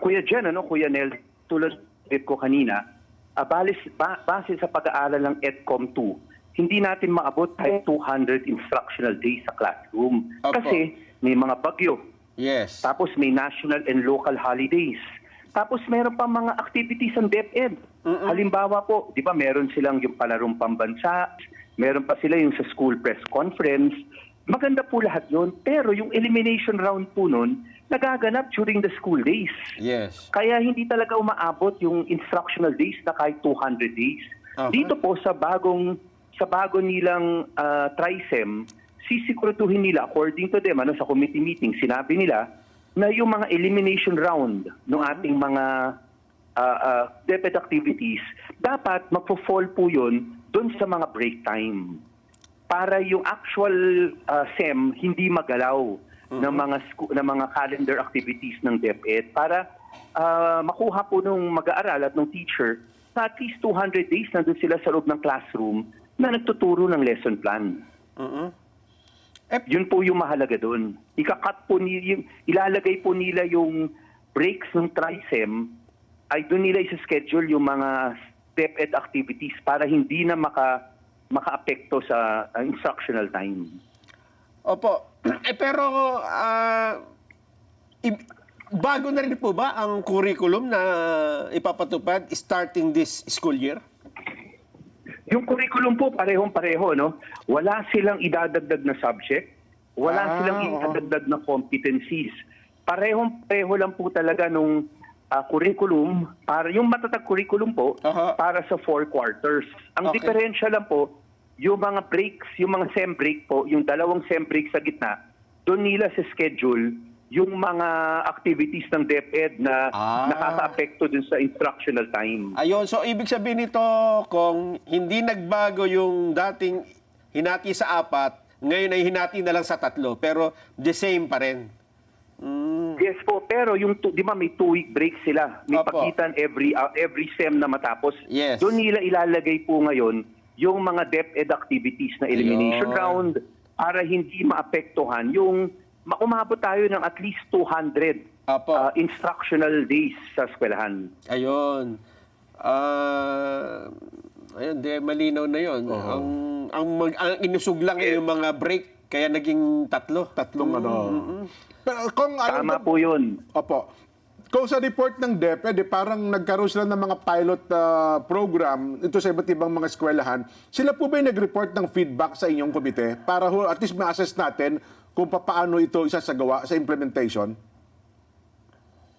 Kuya Jen, Kuya Nel, tulad ko kanina, base sa pag-aaral ng EDCOM 2, hindi natin maabot kahit 200 instructional days sa classroom.
Opo.
Kasi may mga bagyo.
Yes.
Tapos may national and local holidays. Tapos meron pa mga activities ng DepEd. Halimbawa po, di ba meron silang yung palarong pambansa, meron pa sila yung sa school press conference. Maganda po lahat yun. Pero yung elimination round po nun, nagaganap during the school days.
Yes.
Kaya hindi talaga umaabot yung instructional days na kahit 200 days.
Okay.
Dito po sa bago nilang TRISEM, sisiguraduhin nila according to them sa committee meeting, sinabi nila na yung mga elimination round ng ating mga DepEd activities, dapat magpo-fall po yun doon sa mga break time. Para yung actual SEM hindi magalaw ng mga calendar activities ng DepEd para makuha po nung mag-aaral at ng teacher na at least 200 days nandun sila sa loob ng classroom na nagtuturo ng lesson plan. Yun po yung mahalaga doon. Ilalagay po nila yung breaks ng TRISEM ay doon nila isa-schedule yung mga DepEd activities para hindi na maka-apekto sa instructional time.
Opo. Pero bago na rin po ba ang curriculum na ipapatupad starting this school year?
Yung curriculum po, parehong-pareho, no? Wala silang idadagdag na subject, wala silang idadagdag na competencies. Parehong-pareho lang po talaga nung curriculum, para yung matatag curriculum po, para sa 4 quarters. Ang
Okay.
diferensya lang po, yung mga breaks, yung mga sem break po, yung 2 sem break sa gitna, doon nila sa schedule yung mga activities ng DepEd na nakaka-apekto dun sa instructional time.
Ayun, so ibig sabihin nito, kung hindi nagbago yung dating hinati sa 4, ngayon ay hinati na lang sa 3, pero the same pa rin.
Yes po, pero yung di ba may 2-week break sila. May
Opo.
pagitan every sem na matapos.
Yes.
Doon nila ilalagay po ngayon yung mga DepEd activities na elimination
Ayun.
round para hindi maapektuhan yung umabot tayo ng at least 200
Opo.
instructional days sa eskwelahan.
Ayun. Ayun, malinaw na yun. Ang inusog lang ay yung mga break, kaya naging 3.
Tatlong ano. Pero kung
Tama po yun.
Opo. Kung sa report ng DepEd, parang nagkaroon sila ng mga pilot program ito sa iba't ibang mga eskwelahan. Sila po ba yung nag-report ng feedback sa inyong komite para at least ma-assess natin kung paano ito isasagawa sa implementation?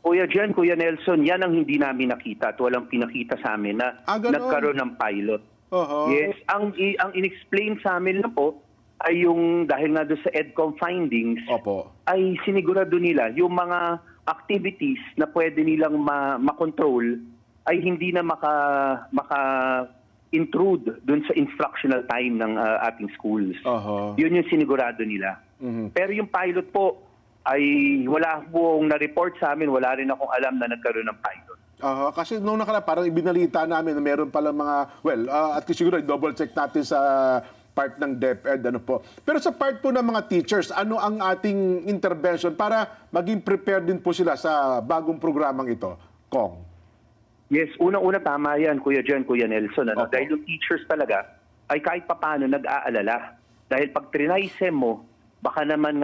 Kuya Nelson, yan ang hindi namin nakita at walang pinakita sa amin na
Ganon.
nagkaroon ng pilot.
Oho.
Yes, ang in-explain sa amin lang po ay yung dahil nga doon sa EDCOM findings,
Opo.
ay sinigurado nila yung mga activities na pwede nilang makontrol ay hindi na maka-intrude doon sa instructional time ng ating schools.
Oho.
Yun yung sinigurado nila. Pero yung pilot po ay wala pong na-report sa amin, wala rin akong alam na nagkaroon ng pilot.
Kasi noong nakala parang ibinalita namin na meron palang mga, at least siguro double check natin sa part ng DepEd, ano po. Pero sa part po ng mga teachers, ano ang ating intervention para maging prepared din po sila sa bagong programang ito? Kong.
Yes, unang-una tama yan, Kuya Nelson.
Opo.
Dahil yung teachers talaga ay kahit papano nag-aalala. Dahil pag trinay-sem mo, baka naman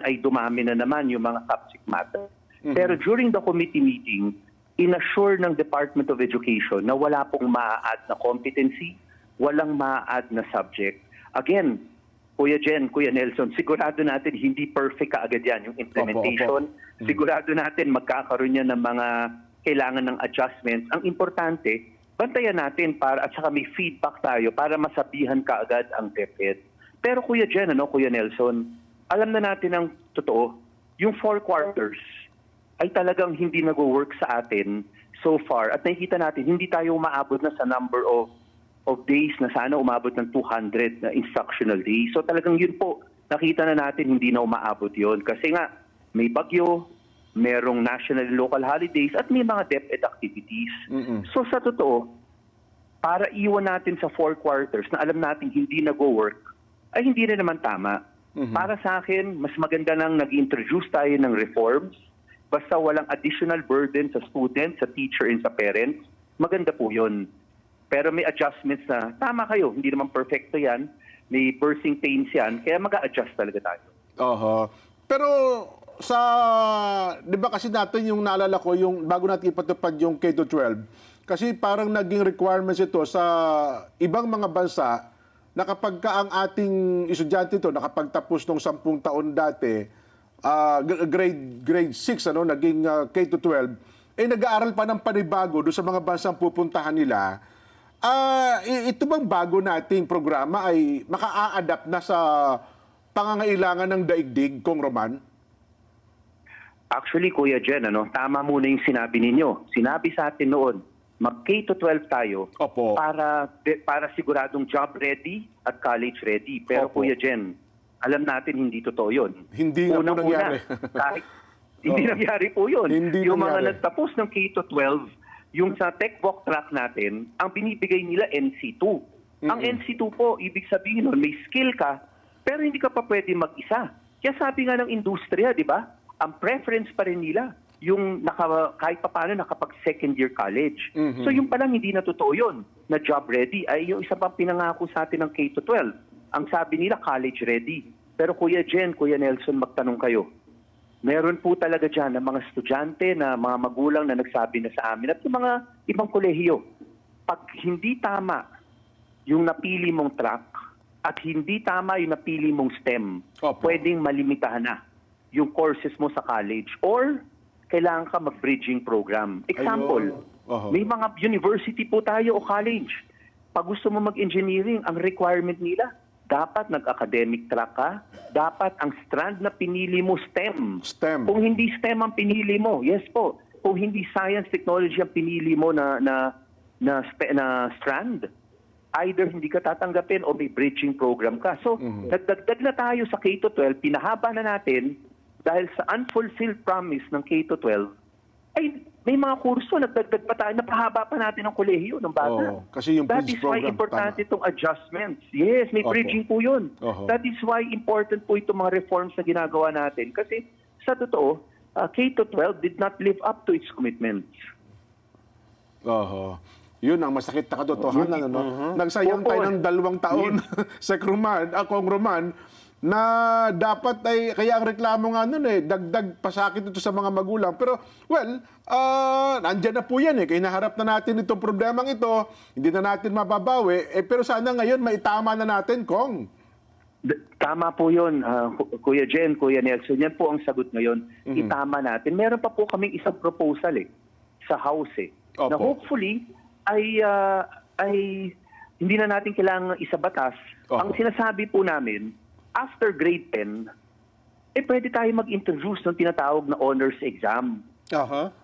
ay dumami na naman yung mga subject matter. Pero during the committee meeting, inassure ng Department of Education na wala pong maa-add na competency, walang maa-add na subject. Again, Kuya Nelson, sigurado natin hindi perfect kaagad yan yung implementation.
Opo.
Sigurado natin magkakaroon yan ng mga kailangan ng adjustments. Ang importante, bantayan natin at saka may feedback tayo para masabihan kaagad ang DepEd. Pero Kuya Nelson, alam na natin ang totoo, yung 4 quarters ay talagang hindi nag-work sa atin so far. At nakikita natin, hindi tayo umaabot na sa number of days na sana umabot ng 200 na instructional days. So talagang yun po, nakita na natin hindi na umaabot yun. Kasi nga, may bagyo, merong national and local holidays, at may mga DepEd activities. So sa totoo, para iwan natin sa 4 quarters na alam natin hindi nag-work, ay hindi na naman tama. Para sa akin, mas maganda nang nag-introduce tayo ng reforms, basta walang additional burden sa students, sa teacher, and sa parents, maganda po yun. Pero may adjustments na, tama kayo, hindi naman perfecto yan, may bursting pains yan, kaya mag-a-adjust talaga tayo.
Pero di ba kasi natin yung naalala ko, yung bago natin ipatupad yung K-12, kasi parang naging requirements ito sa ibang mga bansa na kapag ka ang ating estudyante ito nakapagtapos ng 10 taon dati, grade 6, naging K-12, nag-aaral pa ng panibago doon sa mga bansang pupuntahan nila. Ito bang bago nating programa ay maka-a-adapt na sa pangangailangan ng daigdig, Kong Roman?
Actually, Kuya tama muna yung sinabi ninyo. Sinabi sa atin noon, mag-K-12 tayo.
Opo.
para siguradong job ready at college ready. Pero
Opo.
Kuya alam natin hindi totoo yun.
Hindi na po nangyari.
Hindi nangyari po yun.
Hindi
yung
nangyari.
mga nagtapos ng K-12, yung sa TechVoc track natin, ang binibigay nila NC2. Ang NC2 po, ibig sabihin nun, may skill ka, pero hindi ka pa pwede mag-isa. Kaya sabi nga ng industriya, di ba? Ang preference pa rin nila, yung kahit pa paano nakapag second year college. So yung palang hindi na totoo yun, na job ready, ay yung isa pang pinangako sa atin ng K-12. Ang sabi nila, college ready. Pero Kuya Nelson, magtanong kayo. Meron po talaga dyan ng mga estudyante, na mga magulang na nagsabi na sa amin at yung mga ibang kolehiyo, pag hindi tama yung napili mong track at hindi tama yung napili mong STEM,
Opo.
pwedeng malimitahan na yung courses mo sa college or kailangan ka mag-bridging program. Example,
Ayun. Oho.
may mga university po tayo o college. Pag gusto mo mag-engineering, ang requirement nila, dapat nag-academic track ka, dapat ang strand na pinili mo STEM.
STEM.
Kung hindi STEM ang pinili mo, yes po. Kung hindi science, technology ang pinili mo na strand, either hindi ka tatanggapin o may bridging program ka. So, nagdagdag na tayo sa K-12, pinahaba na natin dahil sa unfulfilled promise ng K-12, ay may mga kurso, nagdagdag pa tayo, napahaba pa natin ang kolehiyo ng bata.
Oo, kasi yung
That
bridge
is why
program,
importante
tama.
itong adjustments. Yes, may
Opo.
bridging po yun.
Oho.
That is why important po itong mga reforms na ginagawa natin. Kasi sa totoo, K-12 did not live up to its commitments.
Oho. Yun ang masakit na katotohanan. Ano? Nagsayang
Opo.
tayo ng 2 taon sa Kong Roman na dapat ay, kaya ang reklamo nga nun dagdag pasakit ito sa mga magulang. Pero, well, nandyan na po yan Kaya naharap na natin itong problemang ito, hindi na natin mababawi. Pero sana ngayon, maitama na natin, Kong.
Tama po yun, Kuya Jen, Kuya Nelson. Yan po ang sagot ngayon. Itama natin. Meron pa po kaming isang proposal sa House na
Opo.
hopefully ay hindi na natin kailangan isabatas.
Opo.
Ang sinasabi po namin, after grade 10, pwede tayo mag-introduce ng tinatawag na honors exam.
Aha.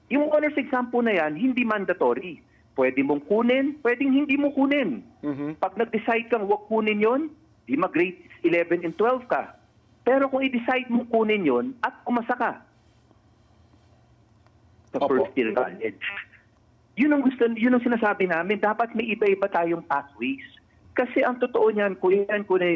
Yung honors exam po na yan, hindi mandatory. Pwede mong kunin, pwedeng hindi mo kunin. Pag nag-decide kang huwag kunin yon, di mag-grade 11 and 12 ka. Pero kung i-decide mong kunin yon at umasa ka sa
Opo.
first year college, yun ang sinasabi namin, dapat may iba-iba tayong pathways. Kasi ang totoo niyan, Kuya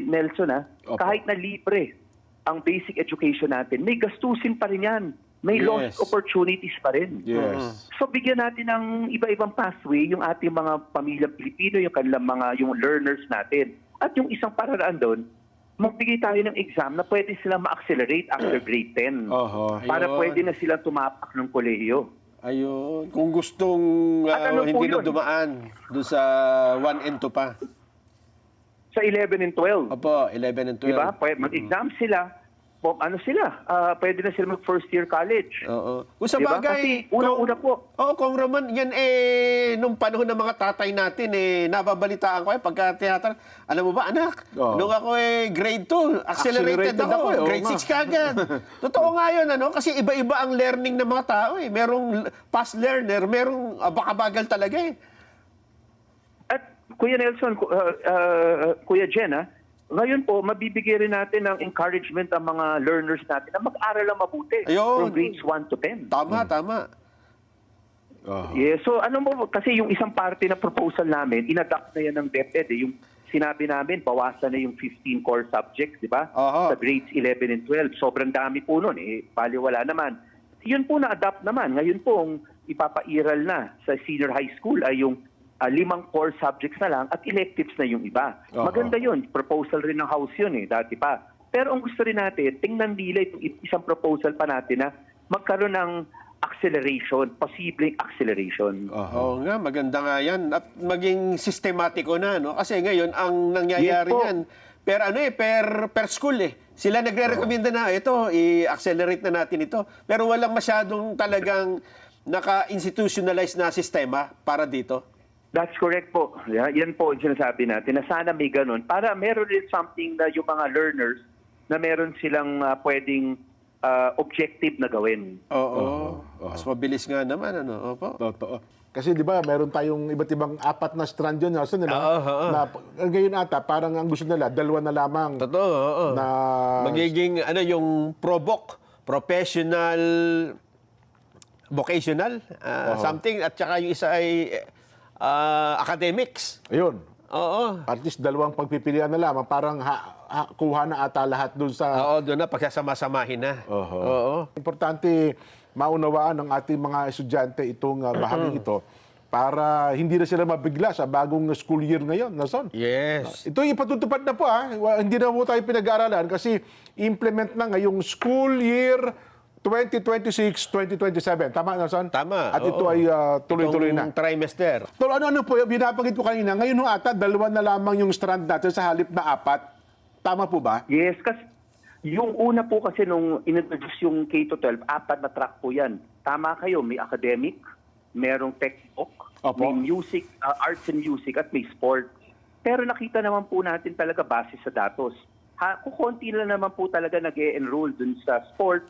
Nelson,
Opo.
kahit na libre ang basic education natin, may gastusin pa rin yan. May
Yes.
lost opportunities pa rin.
Yes.
So bigyan natin ng iba-ibang pathway yung ating mga pamilyang Pilipino, yung kanilang yung learners natin. At yung isang paraan doon, magbigay tayo ng exam na pwede silang ma-accelerate after grade 10.
Oho.
Para
Ayun.
pwede na silang tumapak ng kolehiyo.
Ayun. Kung gustong
At ano po
hindi na
yun?
dumaan doon sa 1 and 2 pa.
Sa 11 and 12.
Opo, 11 and 12.
Diba? Mag-exam sila. Pwede na sila mag-first year college.
Oo. Kung sa
Diba?
bagay,
Kasi unang-una po.
Oo, Kong Roman, yan nung panahon ng mga tatay natin nababalitaan ko pagka teatro. Alam mo ba, anak,
Oo.
nung ako grade 2, accelerated
Accelerated ako,
ako,
oo
grade
nga.
6 kagad. Totoo nga yun, kasi iba-iba ang learning ng mga tao Merong fast learner, merong baka bagal talaga
At Kuya Nelson, Kuya Jen, ngayon po, mabibigay rin natin ng encouragement ang mga learners natin na mag-aral ang mabuti
Ayun.
from grades 1 to 10.
Tama, tama.
Oho.
Yeah, so kasi yung isang parte na proposal namin, inadapt na yan ng DepEd. Yung sinabi namin, bawasan na yung 15 core subjects, di ba?
Aha.
Sa grades 11 and 12. Sobrang dami po nun. Baliwala naman. Yun po na-adapt naman. Ngayon po, ang ipapairal na sa senior high school ay yung 5 core subjects na lang at electives na yung iba.
Aha.
Maganda yun. Proposal rin ng House yun dati pa. Pero ang gusto rin natin, tingnan nila itong isang proposal pa natin na magkaroon ng acceleration, posibleng acceleration.
Oo nga, maganda nga yan. At maging sistematiko na, Kasi ngayon, ang nangyayari
Yes po.
yan, per school Sila nagre-recommenda na, ito, i-accelerate na natin ito. Pero walang masyadong talagang naka-institutionalize na sistema para dito.
That's correct po. Yan po ang sinasabi natin na sana may ganun. Para meron rin something na yung mga learners na meron silang pwedeng objective na gawin.
Oo. Mas mabilis nga naman, Opo.
Totoo. Kasi di ba, meron tayong iba't ibang 4 na strand yun, Nelson,
Oo.
na ngayon ata, parang ang gusto nila, 2 na lamang.
Totoo, oo.
Na,
Magiging, yung professional, vocational, something, at saka yung isa ay academics.
ayun,
Oo.
at least 2 pagpipilian na lamang, parang kuha na ata lahat dun sa...
Oo, doon na, pagsasama-samahin na.
Oho.
Oo.
Importante maunawaan ng ating mga estudyante itong bahaging ito para hindi na sila mabigla sa bagong school year ngayon, Nelson.
Yes.
Ito yung patutupad na po Hindi na po tayo pinag-aaralan kasi implement na ngayong school year 2026, 2027. Tama, Nelson?
Tama,
At ito
oo.
ay tuloy-tuloy na.
Itong trimester.
Pero ano po, binabanggit ko kanina, ngayon ata, 2 na lamang yung strand natin sa halip na 4. Tama po ba?
Yes, kasi yung una po kasi nung introduce yung K-12, 4 na track po yan. Tama kayo, may academic, merong textbook,
Opo.
may music, arts and music, at may sport. Pero nakita naman po natin talaga base sa datos. Kukunti na naman po talaga nag-e-enroll dun sa sports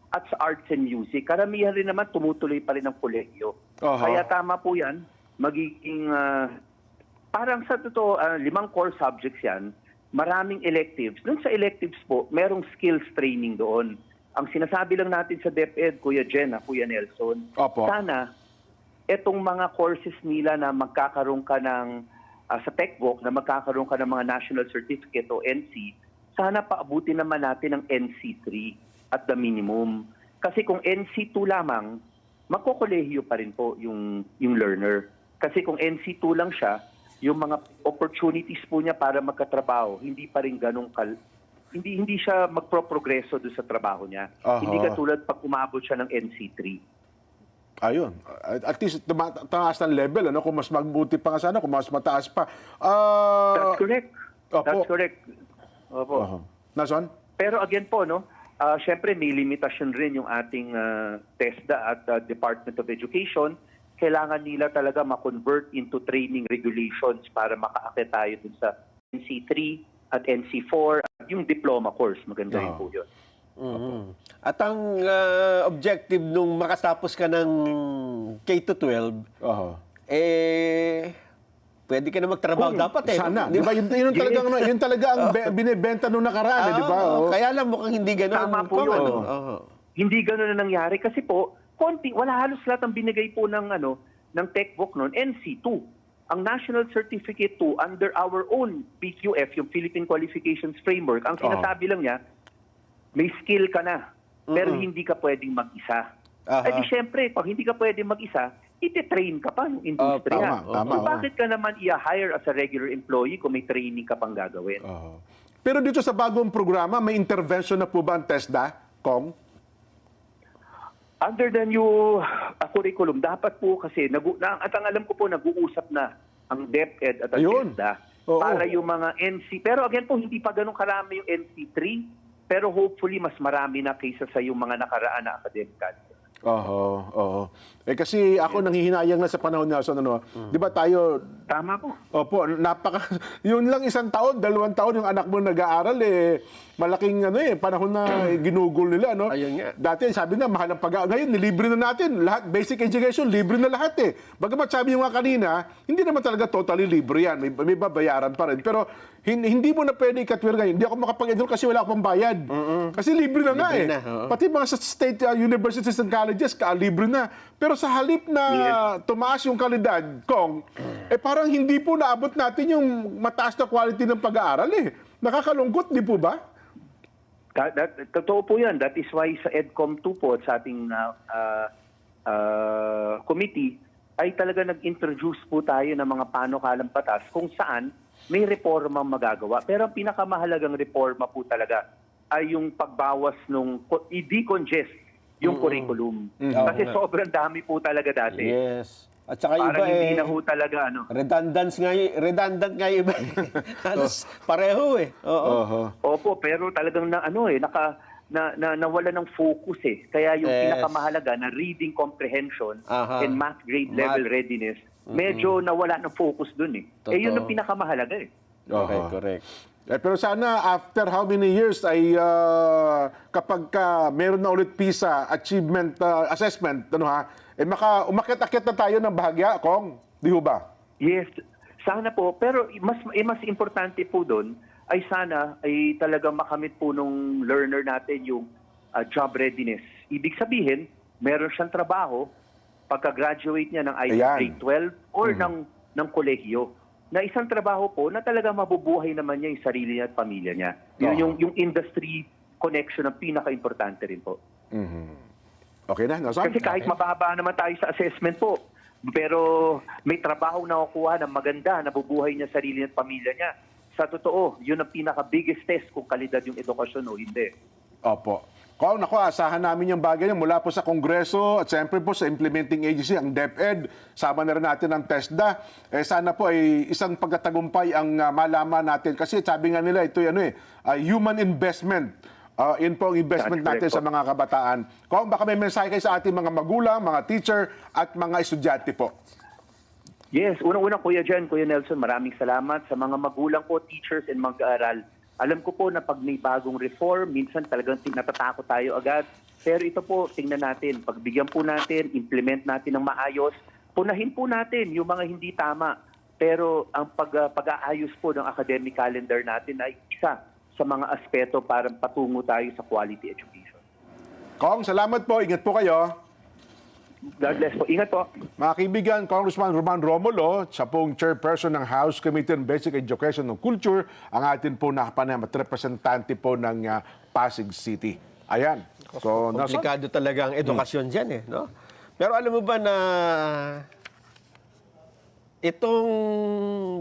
at sa arts and music. Karamihan rin naman tumutuloy pa rin ang kolehiyo.
Aha.
Kaya tama po yan, magiging parang sa totoo, 5 core subjects yan, maraming electives. Doon sa electives po, merong skills training doon. Ang sinasabi lang natin sa DepEd, Kuya Jen, Kuya Nelson,
Opo.
sana etong mga courses nila na magkakaroon ka ng, sa TechVoc, na magkakaroon ka ng mga National Certificate o NC, sana paabutin naman natin ng NC3 at the minimum. Kasi kung NC2 lamang, magkokolehiyo pa rin po yung learner. Kasi kung NC2 lang siya, yung mga opportunities po niya para magkatrabaho, hindi pa rin ganun hindi siya magpro-progreso doon sa trabaho niya.
Aha.
Hindi katulad pag umabot siya ng NC3.
Ayun. At least taas ng level, ano? Kung mas magbuti pa nga sana, kung mas mataas pa.
That's correct.
Opo.
That's correct. Opo.
Nelson?
Pero again po, no, syempre may limitasyon rin yung ating TESDA at Department of Education. Kailangan nila talaga ma-convert into training regulations para makaakit tayo dun sa NC3 at NC4 at yung diploma course. Maganda rin po yun.
At ang objective nung makatapos ka ng K-12, pwede ka na magtrabaho dapat eh.
Sana.
No?
Di ba? Yun talaga ang binibenta nung nakaraan, di ba? Oo.
Kaya lang mukhang hindi gano'n.
Tama po yun.
Oo.
Hindi gano'n na nangyari kasi po, wala halos lahat ang binigay po ng TechVoc noon, NC2. Ang National Certificate 2 under our own PQF, yung Philippine Qualifications Framework, ang sinasabi lang niya, may skill ka na, pero hindi ka pwedeng mag-isa. Eh di syempre, pag hindi ka pwedeng mag-isa, iti-train ka pa yung industriya.
Tama.
So bakit ka naman i-hire as a regular employee kung may training ka pang gagawin?
Pero dito sa bagong programa, may intervention na po ba ang TESDA, Kong?
Under the new curriculum, dapat po kasi, at ang alam ko po, nag-uusap na ang DepEd at ang
Ayun.
TESDA
Oo.
para yung mga NC. Pero again po, hindi pa ganun karami yung NC3, pero hopefully mas marami na kaysa sa yung mga nakaraan na academic calendar.
Oo. Kasi ako nanghihinayang na sa panahon na di ba tayo,
Tama po.
opo, yun lang 1 taon, 2 taon yung anak mo nag-aaral malaking panahon na ginugol nila, no?
Ayun nga.
Dati sabi na mahal ang ngayon nilibre na natin, lahat basic education libre na lahat Bagamat sabi yung nga kanina, hindi naman talaga totally libre yan, may babayaran pa rin. Pero hindi mo na pwede ikatwir ngayon. Hindi ako makapag-enroll kasi wala akong bayad. Kasi libre na nga
Libre na, oo.
Pati mga sa state universities and colleges, libre na. Pero sa halip na tumaas yung kalidad, Kong, parang hindi po naabot natin yung mataas na quality ng pag-aaral Nakakalungkot, di po ba?
Totoo po yan. That is why sa EDCOM 2 po, sa ating committee, ay talaga nag-introduce po tayo ng mga panukalang batas kung saan may reforma magagawa. Pero ang pinakamahalagang reforma po talaga ay yung pagbawas nung i-decongest yung curriculum. Kasi sobrang dami po talaga dati.
Yes. At saka
Parang
iba
hindi na ho talaga
redundant nga yung iba. Halos pareho Oo.
Opo, pero talagang nawala ng focus Kaya yung
Yes.
pinakamahalaga na reading comprehension
Aha.
and math grade level readiness, medyo nawala ng focus dun
Totoo.
yun ang pinakamahalaga
Correct.
Pero sana after how many years ay kapag meron na ulit PISA achievement assessment, umakyat-akyat na tayo ng bahagya, Kong. Di ho ba?
Yes, sana po. Pero mas importante po doon ay sana ay talagang makamit po nung learner natin yung job readiness. Ibig sabihin, meron siyang trabaho pagka-graduate niya ng either
Ayan.
grade 12 or ng kolehiyo. Na isang trabaho po na talaga mabubuhay naman niya yung sarili niya at pamilya niya. Yun yung industry connection ang pinaka-importante rin po.
Okay na, Nelson?
Kasi kahit mababa naman tayo sa assessment po, pero may trabaho na kukuha ng maganda, nabubuhay niya sarili at pamilya niya. Sa totoo, yun ang pinaka-biggest test kung kalidad yung edukasyon o hindi.
Opo. Kung naku, asahan namin yung bagay niya mula po sa Kongreso at siyempre po sa implementing agency, ang DepEd, sama na rin natin ang TESDA. Sana po ay isang pagtatagumpay ang malaman natin. Kasi sabi nga nila, ito human investment. Yun po ang investment
That's
natin
correct
sa mga kabataan. Kung baka may mensahe kayo sa ating mga magulang, mga teacher at mga estudyante po.
Yes, unang-unang Kuya Nelson, maraming salamat sa mga magulang po, teachers and mag-aaral. Alam ko po na pag may bagong reform, minsan talagang natatakot tayo agad. Pero ito po, tingnan natin, pagbigyan po natin, implement natin ng maayos, punahin po natin yung mga hindi tama. Pero ang pag-aayos po ng academic calendar natin ay isa sa mga aspeto para patungo tayo sa quality education.
Kong, salamat po. Ingat po kayo.
God bless po. Ingat po.
Mga kaibigan, Congressman Roman Romulo, siya pong chairperson ng House Committee on Basic Education and Culture, ang atin po nakapanayam at representante po ng Pasig City. Ayan. So,
Komplikado talaga ang edukasyon dyan no? Pero alam mo ba na itong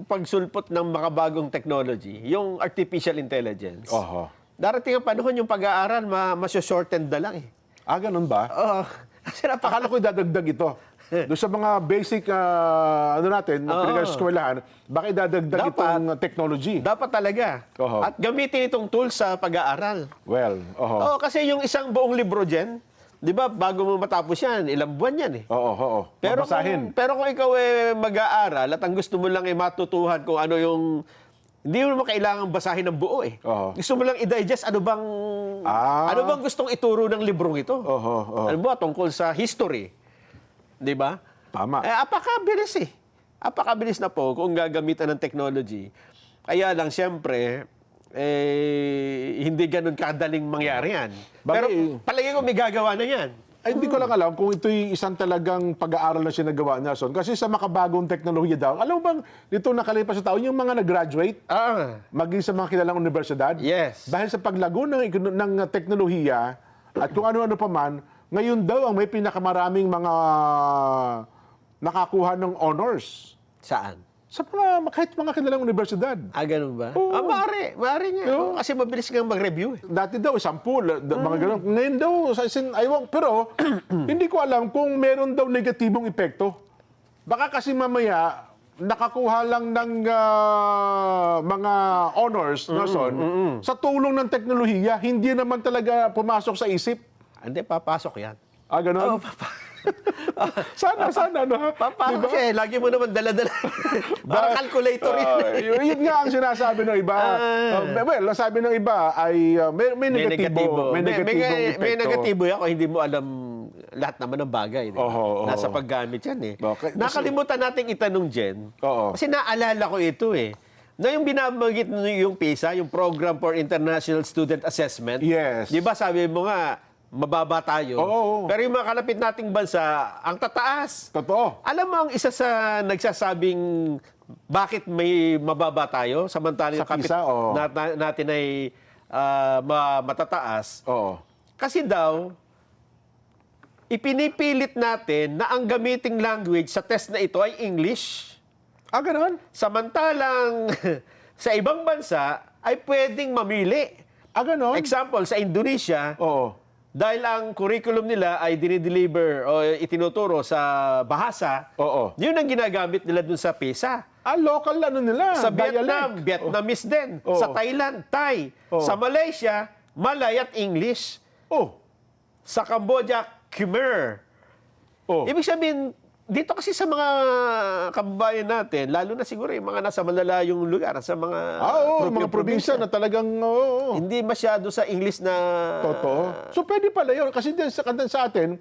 pagsulpot ng makabagong technology, yung artificial intelligence, darating ang panahon yung pag-aaral, masyo-shortened na lang
ganun ba?
Oo.
Akala ko idadagdag ito. Doon sa mga basic, pinag-eskwelahan, baka idadagdag itong technology.
Dapat talaga. At gamitin itong tool sa pag-aaral.
Well,
Kasi yung isang buong libro dyan, di ba, bago mo matapos yan, ilang buwan yan Pero kung ikaw mag-aaral at ang gusto mo lang matutuhan kung ano yung, hindi mo kailangan basahin ng buo Gusto mo lang i-digest ano bang gustong ituro ng librong ito. Alam mo, tungkol sa history. Di ba?
Tama.
Apakabilis Apakabilis na po kung gagamitan ng technology. Kaya lang, siyempre, hindi ganun kadaling mangyari yan. Pero palagi ko may gagawa na yan.
Ay, hindi ko lang alam kung ito'y isang talagang pag-aaral na sinagawa niya, Son. Kasi sa makabagong teknolohiya daw, alam mo bang dito nakalipas sa taon, yung mga nag-graduate, maging sa mga kilalang universidad,
yes,
dahil sa paglago ng teknolohiya at kung ano-ano pa man, ngayon daw ang may pinakamaraming mga nakakuha ng honors.
Saan?
Sa kahit mga kilalang universidad.
Ganun ba?
Oo.
Maaari nga. Kasi mabilis kang mag-review.
Dati daw, 10, mga ganun. Ngayon daw, pero hindi ko alam kung meron daw negatibong epekto. Baka kasi mamaya, nakakuha lang ng mga honors, sa tulong ng teknolohiya, hindi naman talaga pumasok sa isip.
Hindi, papasok yan.
Ganun? Sana, no?
Papasok
Diba?
siya. Lagi mo naman dala-dala. Parang calculator yun.
Yun nga ang sinasabi ng iba. Ang sabi ng iba ay may negatibo. May negatibong epekto.
May negatibo yan kung hindi mo alam lahat naman ng bagay. Nasa paggamit yan
Okay.
Nakalimutan nating itanong, Jen. Kasi naalala ko ito na yung binabagit yung PISA, yung Program for International Student Assessment.
Yes.
Di ba sabi mo nga, mababa tayo. Pero yung mga kalapit nating bansa, ang tataas.
Totoo.
Alam mo ang isa sa nagsasabing bakit may mababa tayo samantalang yung kapit natin ay matataas? Kasi daw, ipinipilit natin na ang gamiting language sa test na ito ay English.
Ganoon?
Samantalang sa ibang bansa ay pwedeng mamili.
Ganoon?
Example, sa Indonesia, dahil ang curriculum nila ay dinideliver o itinuturo sa bahasa, yun ang ginagamit nila dun sa PISA.
Local nila.
Sa Vietnam, Vietnamese din. Sa Thailand, Thai. Sa Malaysia, Malay at English. Sa Cambodia, Khmer. Ibig sabihin, dito kasi sa mga kababayan natin, lalo na siguro yung mga nasa malalayong lugar, sa mga
mga probinsya na talagang
hindi masyado sa English na
totoo. So pwede pala yun kasi sa atin,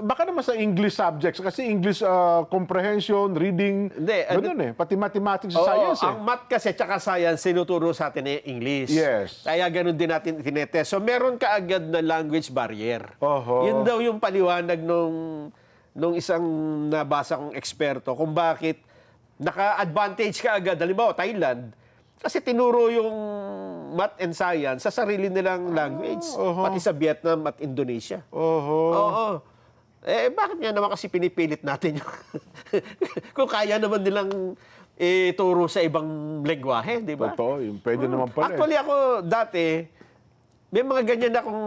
baka naman sa English subjects kasi English comprehension, reading, ganoon pati mathematics, science.
Ang math kasi tsaka science sinuturo sa atin English.
Yes.
Kaya ganoon din natin tinetest. So meron ka agad na language barrier. Yun daw yung paliwanag nung isang nabasa kong eksperto kung bakit naka-advantage ka agad. Halimbawa, Thailand, kasi tinuro yung math and science sa sarili nilang language. Pati sa Vietnam at Indonesia. Bakit nga naman kasi pinipilit natin yung kung kaya naman nilang ituro sa ibang lengguwahe, di ba?
Totoo, pwede naman pala.
Actually, ako dati, may mga ganyan akong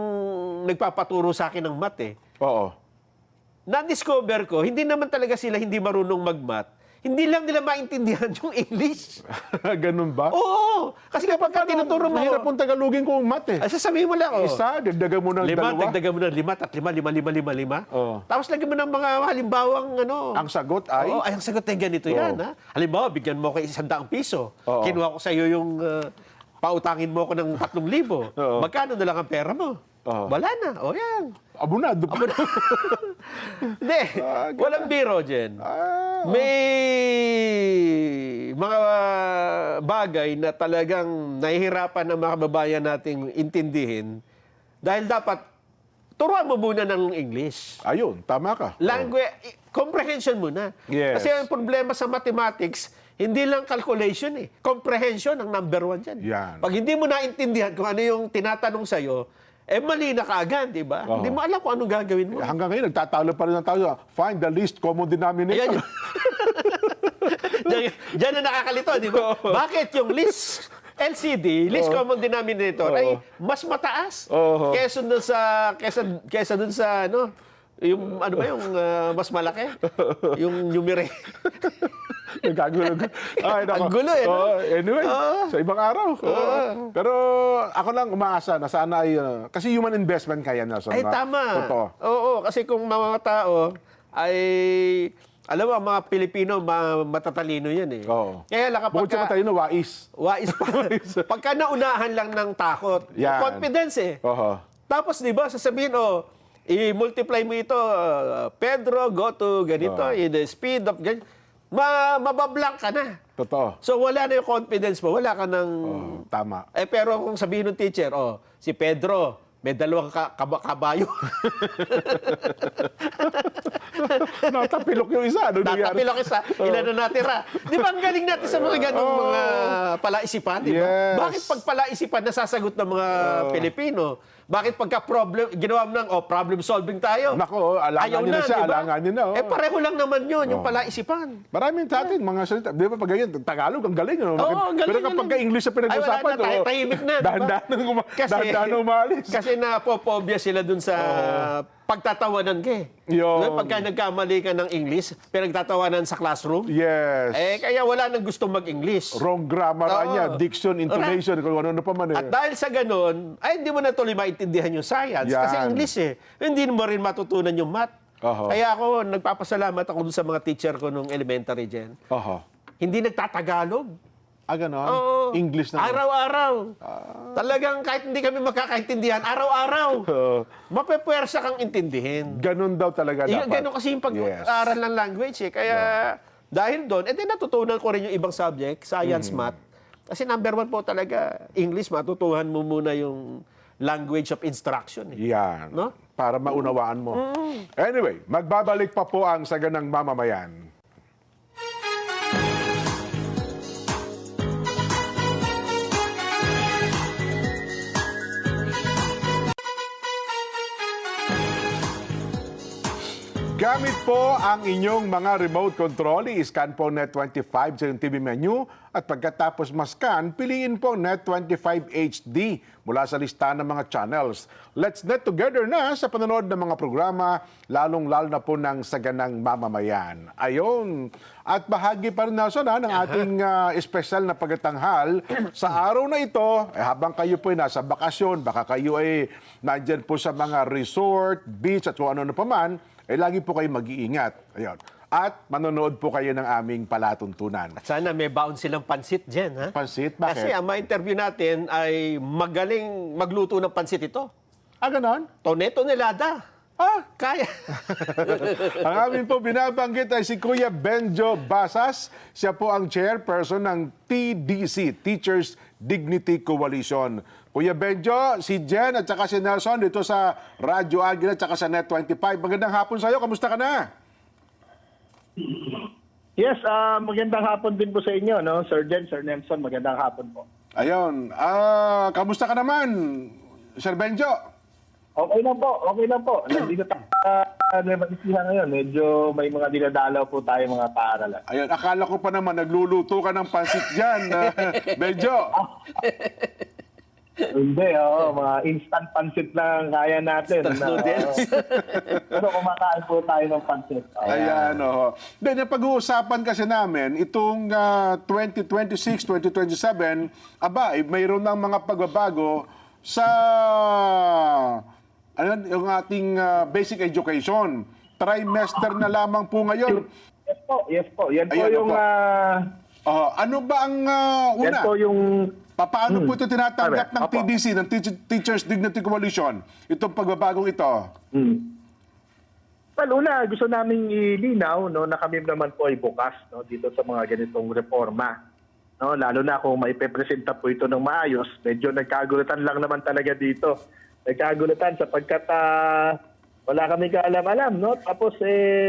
nagpapaturo sa akin ng math eh.
Oo.
Na-discover ko, hindi naman talaga sila hindi marunong mag-math. Hindi lang nila maintindihan yung English.
Ganun ba?
Oo! Kasi kapag tinuturo mo,
Mahirap pong Tagalogin kung math eh.
ay sasabihin mo lang, oh.
Isa, dagdagan mo ng
Lima,
dalawa.
dagdagan mo ng 5 at 5.
Oo.
Tapos lagyan mo ng mga halimbawang ano.
Ang sagot ay?
Oo, ay ang sagot ay ganito yan. Ha? Halimbawa, bigyan mo ko 100 piso.
Oo.
Kinuha ko sa iyo yung pautangin mo ko ng 3,000.
Oo.
Magkano na lang ang pera mo?
Oo.
Wala na. O yan.
Abunado pa.
Hindi. Walang biro, Jen. May mga bagay na talagang nahihirapan ng mga kababayan nating intindihin dahil dapat turuan mo muna ng English.
Ayun, tama ka.
Language, comprehension muna.
Yes.
Kasi ang problema sa mathematics, hindi lang calculation eh. Comprehension ang number 1 dyan.
Yan.
Pag hindi mo naintindihan kung ano yung tinatanong sa'yo, mali na kaagad, di ba?
Oo.
Hindi mo alam kung anong gagawin mo.
Hanggang ngayon, nagtatalo pa rin ng tao. Find the least common denominator.
Ayan. Diyan na nakakalito, di ba? Bakit yung least LCD, least common denominator, ay mas mataas
Oo.
kesa dun sa ano, yung ano ba yung mas malaki? Yung numerator.
Nagkagulo. Ay, nako.
Ang gulo eh, no?
Anyway, sa ibang araw. Pero ako lang umaasa na sana ay, kasi human investment kaya na.
Ay, tama.
Totoo.
Oo, kasi kung mga tao ay, alam mo, ang mga Pilipino, matatalino yan eh.
Oo.
Kaya lang kapag
Bukod sa matalino, wais.
wais pa. Pagka naunahan lang ng takot,
Yan.
confidence eh.
Oo.
Tapos, di ba, sasabihin, i-multiply mo ito, Pedro, go to ganito, in the speed of ganyan. Mabablank ka na.
Totoo.
So, wala na yung confidence mo. Wala ka ng...
Tama.
Pero kung sabihin ng teacher, si Pedro, may 2 kabayo.
Natapilok yung isa. Ano nangyari?
Tatapilok isa. Ilan na natira. Di ba ang galing natin sa mga ganong mga palaisipan? Di ba?
Yes.
Bakit pag palaisipan nasasagot ng mga Pilipino? Bakit pagka ginawa mo ng problem solving tayo?
Nako, alanganin na siya,
di ba?
alanganin na.
Pareho lang naman yun, yung palaisipan.
Maraming sa atin, mga salita. Di ba pag ganyan, Tagalog, ang galing. No?
Oo, ang galing,
Pero kapag
galing.
English sa pinag-usapan,
Ay, wala na, tahimik na, di ba?
dahan-dahan umalis.
Kasi napopobya sila dun sa pagtatawanan ka eh.
Yun.
Pagka nagkamali ka ng English, pinagtatawanan sa classroom,
Yes.
kaya wala nang gustong mag-English.
Wrong grammar
Oo.
niya, diction, intonation, kung ano pa man eh.
At dahil sa ganun, ay hindi mo na tuloy maintindihan yung science.
Yan.
Kasi English eh. Hindi mo rin matutunan yung math.
Oho.
Kaya ako, nagpapasalamat ako dun sa mga teacher ko nung elementary dyan.
Oho.
Hindi nagtatagalog.
Ganon?
Oo.
English na.
Araw-araw. Talagang kahit hindi kami magkakaintindihan, araw-araw. Mapepwersa kang intindihin.
Ganon daw talaga dapat.
Ganon kasi yung
Yes.
pag-aaral ng language eh. Kaya dahil doon, natutunan ko rin yung ibang subject, science, math. Kasi number 1 po talaga, English, matutuhan mo muna yung language of instruction. Eh.
Yan.
No?
Para maunawaan mo. Anyway, magbabalik pa po ang Saganang Mamamayan. Gamit po ang inyong mga remote control, i-scan po Net25 sa yung TV menu at pagkatapos ma-scan, piliin po Net25 HD mula sa listahan ng mga channels. Let's net together na sa panonood ng mga programa, lalong-lalo na po ng Saganang Mamamayan. Ayon, at bahagi pa rin Nelson ng ating espesyal na pagkatanghal sa araw na ito, habang kayo po ay nasa bakasyon, baka kayo ay nandyan po sa mga resort, beach at kung ano-ano pa man, lagi po kayo mag-iingat. Ayun. At manonood po kayo ng aming palatuntunan.
At sana may baon silang pansit dyan, ha?
Pansit? Bakit?
Kasi ang ma-interview natin ay magaling magluto ng pansit ito.
Ganon?
Tonelada. Kaya.
Ang amin po binabanggit ay si Kuya Benjo Basas. Siya po ang chairperson ng TDC, Teachers Dignity Coalition. Kuya Benjo, si Jen at saka si Nelson dito sa Radyo Agila at saka sa Net25. Magandang hapon sa iyo. Kamusta ka na?
Yes, magandang hapon din po sa inyo, no? Sir Jen, Sir Nelson, magandang hapon po.
Ayun. Kamusta ka naman, Sir Benjo?
Okay lang po. Nandito tayo sa Nueva Ecija ngayon. Medyo may mga dinadalaw po tayo mga paaralan.
Ayun, akala ko pa naman nagluluto ka ng pansit dyan, Benjo.
Hindi, mga instant pancit lang kaya natin.
Instant noodles.
Pero kumakain po tayo ng pancit.
Ayan, oo. Then, pag-uusapan kasi namin, itong 2026, 2027, mayroon ng mga pagbabago sa yung ating basic education. Trimester na lamang po ngayon.
Yes po. Yan po
Ayan,
yung...
opo. Ano ba ang
yan
una?
po yung...
Paano po ito tinatanggap ng
Opo.
TDC, ng Teachers Dignity Coalition, itong pagbabagong ito?
Well, una, gusto naming ilinaw na kami naman po ay bukas dito sa mga ganitong reforma. Lalo na kung maipepresenta po ito ng maayos, medyo nagkagulatan lang naman talaga dito. Nagkagulatan sapagkat wala kami kaalam-alam. Tapos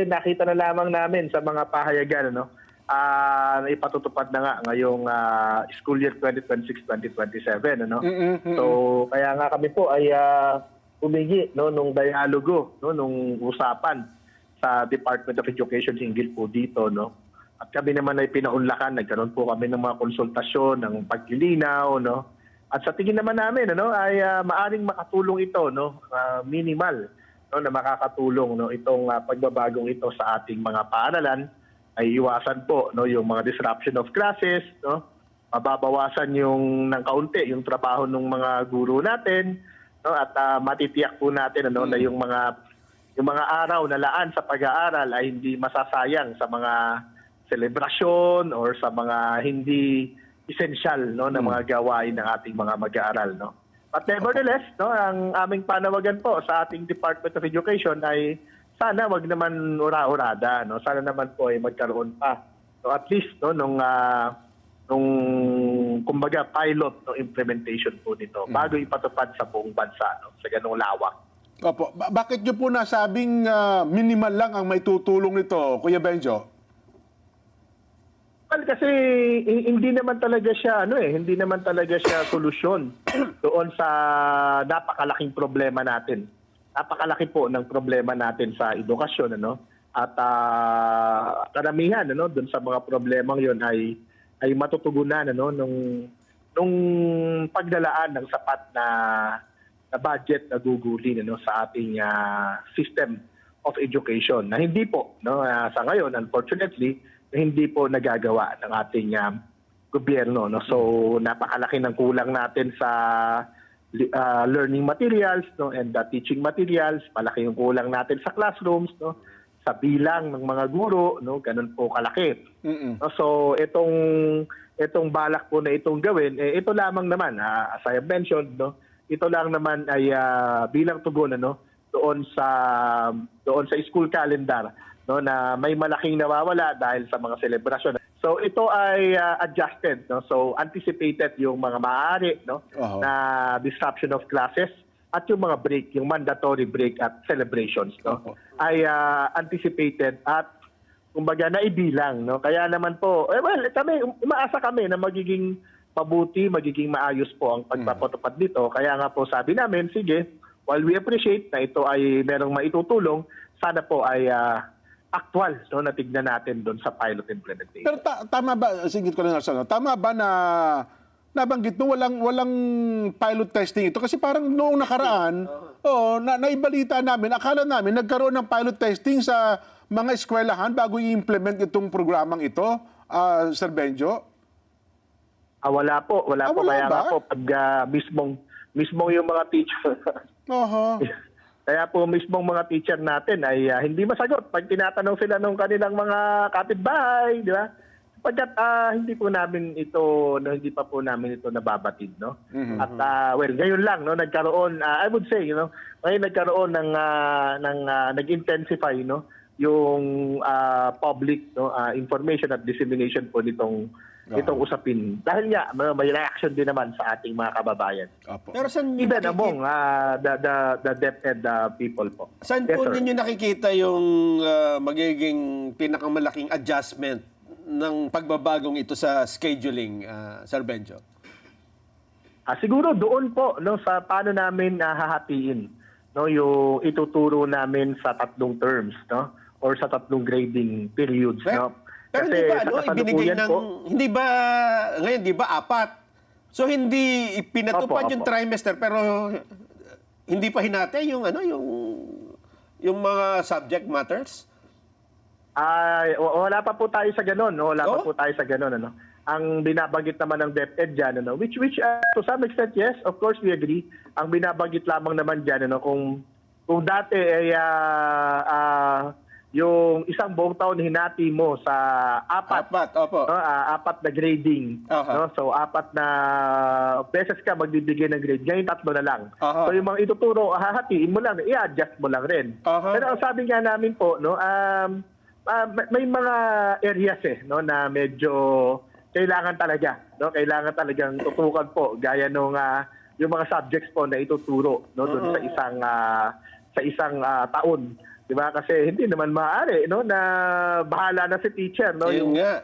nakita na lamang namin sa mga pahayagan na ipatutupad na nga ngayong school year 2026-2027. So, kaya nga kami po ay humingi nung dialogo, nung usapan sa Department of Education hinggil po dito. At kami naman ay pinaunlakan, nagkaroon po kami ng mga konsultasyon, ng paglilinaw. At sa tingin naman namin ay maaring makatulong ito, minimal na makakatulong itong pagbabagong ito sa ating mga paaralan. Ay iwasan po yung mga disruption of classes, mababawasan ng kaunti yung trabaho ng mga guro natin, at matitiyak po natin na yung mga araw na laan sa pag-aaral ay hindi masasayang sa mga selebrasyon or sa mga hindi essential na mga gawain ng ating mga mag-aaral. But nevertheless, ang aming panawagan po sa ating Department of Education ay sana wag naman ura-urada, sana naman po ay magkaroon pa. At least nung kumbaga pilot implementation po nito bago ipatupad sa buong bansa sa ganung lawak.
Opo. Bakit nyo po nasabing minimal lang ang may tutulong nito, Kuya Benjo?
Well, kasi hindi naman talaga siya hindi naman talaga siya solusyon doon sa napakalaking problema natin. Napakalaki po ng problema natin sa edukasyon, At karamihan doon sa mga problemang 'yon ay matutugunan nung paglalaan ng sapat na budget na gugulin sa ating system of education na hindi po sa ngayon unfortunately hindi po nagagawa ng ating gobyerno. So napakalaki ng kulang natin sa learning materials and teaching materials, malaki yung kulang natin sa classrooms, sa bilang ng mga guro, ganun po kalaki. So itong balak po na itong gawin, ito lamang naman, as I have mentioned, ito lang naman ay bilang tugon doon sa school calendar na may malaking nawawala dahil sa mga selebrasyon. So ito ay adjusted, so anticipated yung mga maaari na disruption of classes at yung mga break, yung mandatory break at celebrations ay anticipated at kumbaga naibilang. Kaya naman po, umaasa kami na magiging mabuti, magiging maayos po ang pagpapatupad dito. Kaya nga po sabi namin, sige, while we appreciate na ito ay merong maitutulong, sana po ay actual na tignan natin doon sa pilot implementation.
Pero tama ba, singit ko lang tama ba na nabanggit mo walang pilot testing ito? Kasi parang noong nakaraan, naibalita namin, akala namin nagkaroon ng pilot testing sa mga eskwelahan bago i-implement itong programang ito, Sir Benjo?
Wala po. Kaya nga po, pag mismong yung mga teacher, kaya po mismong mga teacher natin ay hindi masagot pag tinatanong sila ng kanilang mga kapitbahay, di ba? Pagkat hindi pa po namin ito nababatid, At ngayon lang nagkaroon, I would say, ngayon nagkaroon ng nag-intensify yung public information at dissemination po nitong usapin. Dahil nga may reaction din naman sa ating mga kababayan.
Pero saan
Even among the deaf-ed people po.
Saan po ninyo nakikita yung magiging pinakamalaking adjustment ng pagbabagong ito sa scheduling, Sir Benjo?
Siguro doon po sa paano namin hahatiin yung ituturo namin sa 3 terms or sa 3 grading periods.
Pero
Kasi
hindi ba
sa
ibinigay
kasalukuyan
ng
po,
hindi ba ngayon 4? So hindi pinatupad
Opo,
yung
opo.
trimester pero hindi pa hinati yung yung mga subject matters?
Ay, wala pa po tayo sa ganun, no? Wala pa
Oh?
po tayo sa ganun, ano. Ang binabanggit naman ng DepEd diyan, ano, which to some extent yes, of course we agree. Ang binabanggit lamang naman diyan, ano, kung dati ay yung isang buong taon hinati mo sa apat,
Opo.
no, apat na grading,
Aha.
no? So apat na beses ka magbibigay ng grade. Ngayon 3 na lang.
Aha.
So yung mga ituturo, hahatiin mo lang, i-adjust mo lang rin.
Aha.
Pero ang sabi nga namin po, no, may mga areas no na medyo kailangan talaga, no, kailangan talagang tutukan po gaya nung yung mga subjects po na ituturo, no, doon sa isang taon. 'Di ba? Kasi hindi naman maaari, no, na bahala na si teacher, no,
Ayun nga.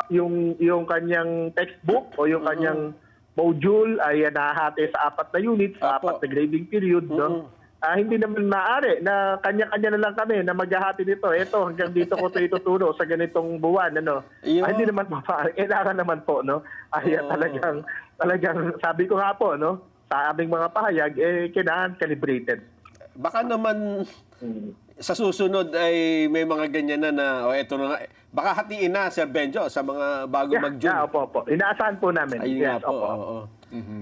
yung kanyang textbook o yung kanyang module ay nahahati sa 4 na units, sa
Apo.
4 na grading period, no. Hindi naman maaari na kanya-kanya na lang kami na maghahati dito. Ito, hanggang dito ko ito ituturo sa ganitong buwan, ano.
Ayun.
Hindi naman maaari. Kailangan naman po, no. Talagang sabi ko nga po, no, sa aming mga pahayag, kailangan calibrated.
Baka naman sa susunod ay may mga ganyan na eto na nga. Baka hatiin na, Sir Benjo, sa mga bago mag-June.
Opo. Inaasahan po namin.
Ayun nga po.
opo.
Oo.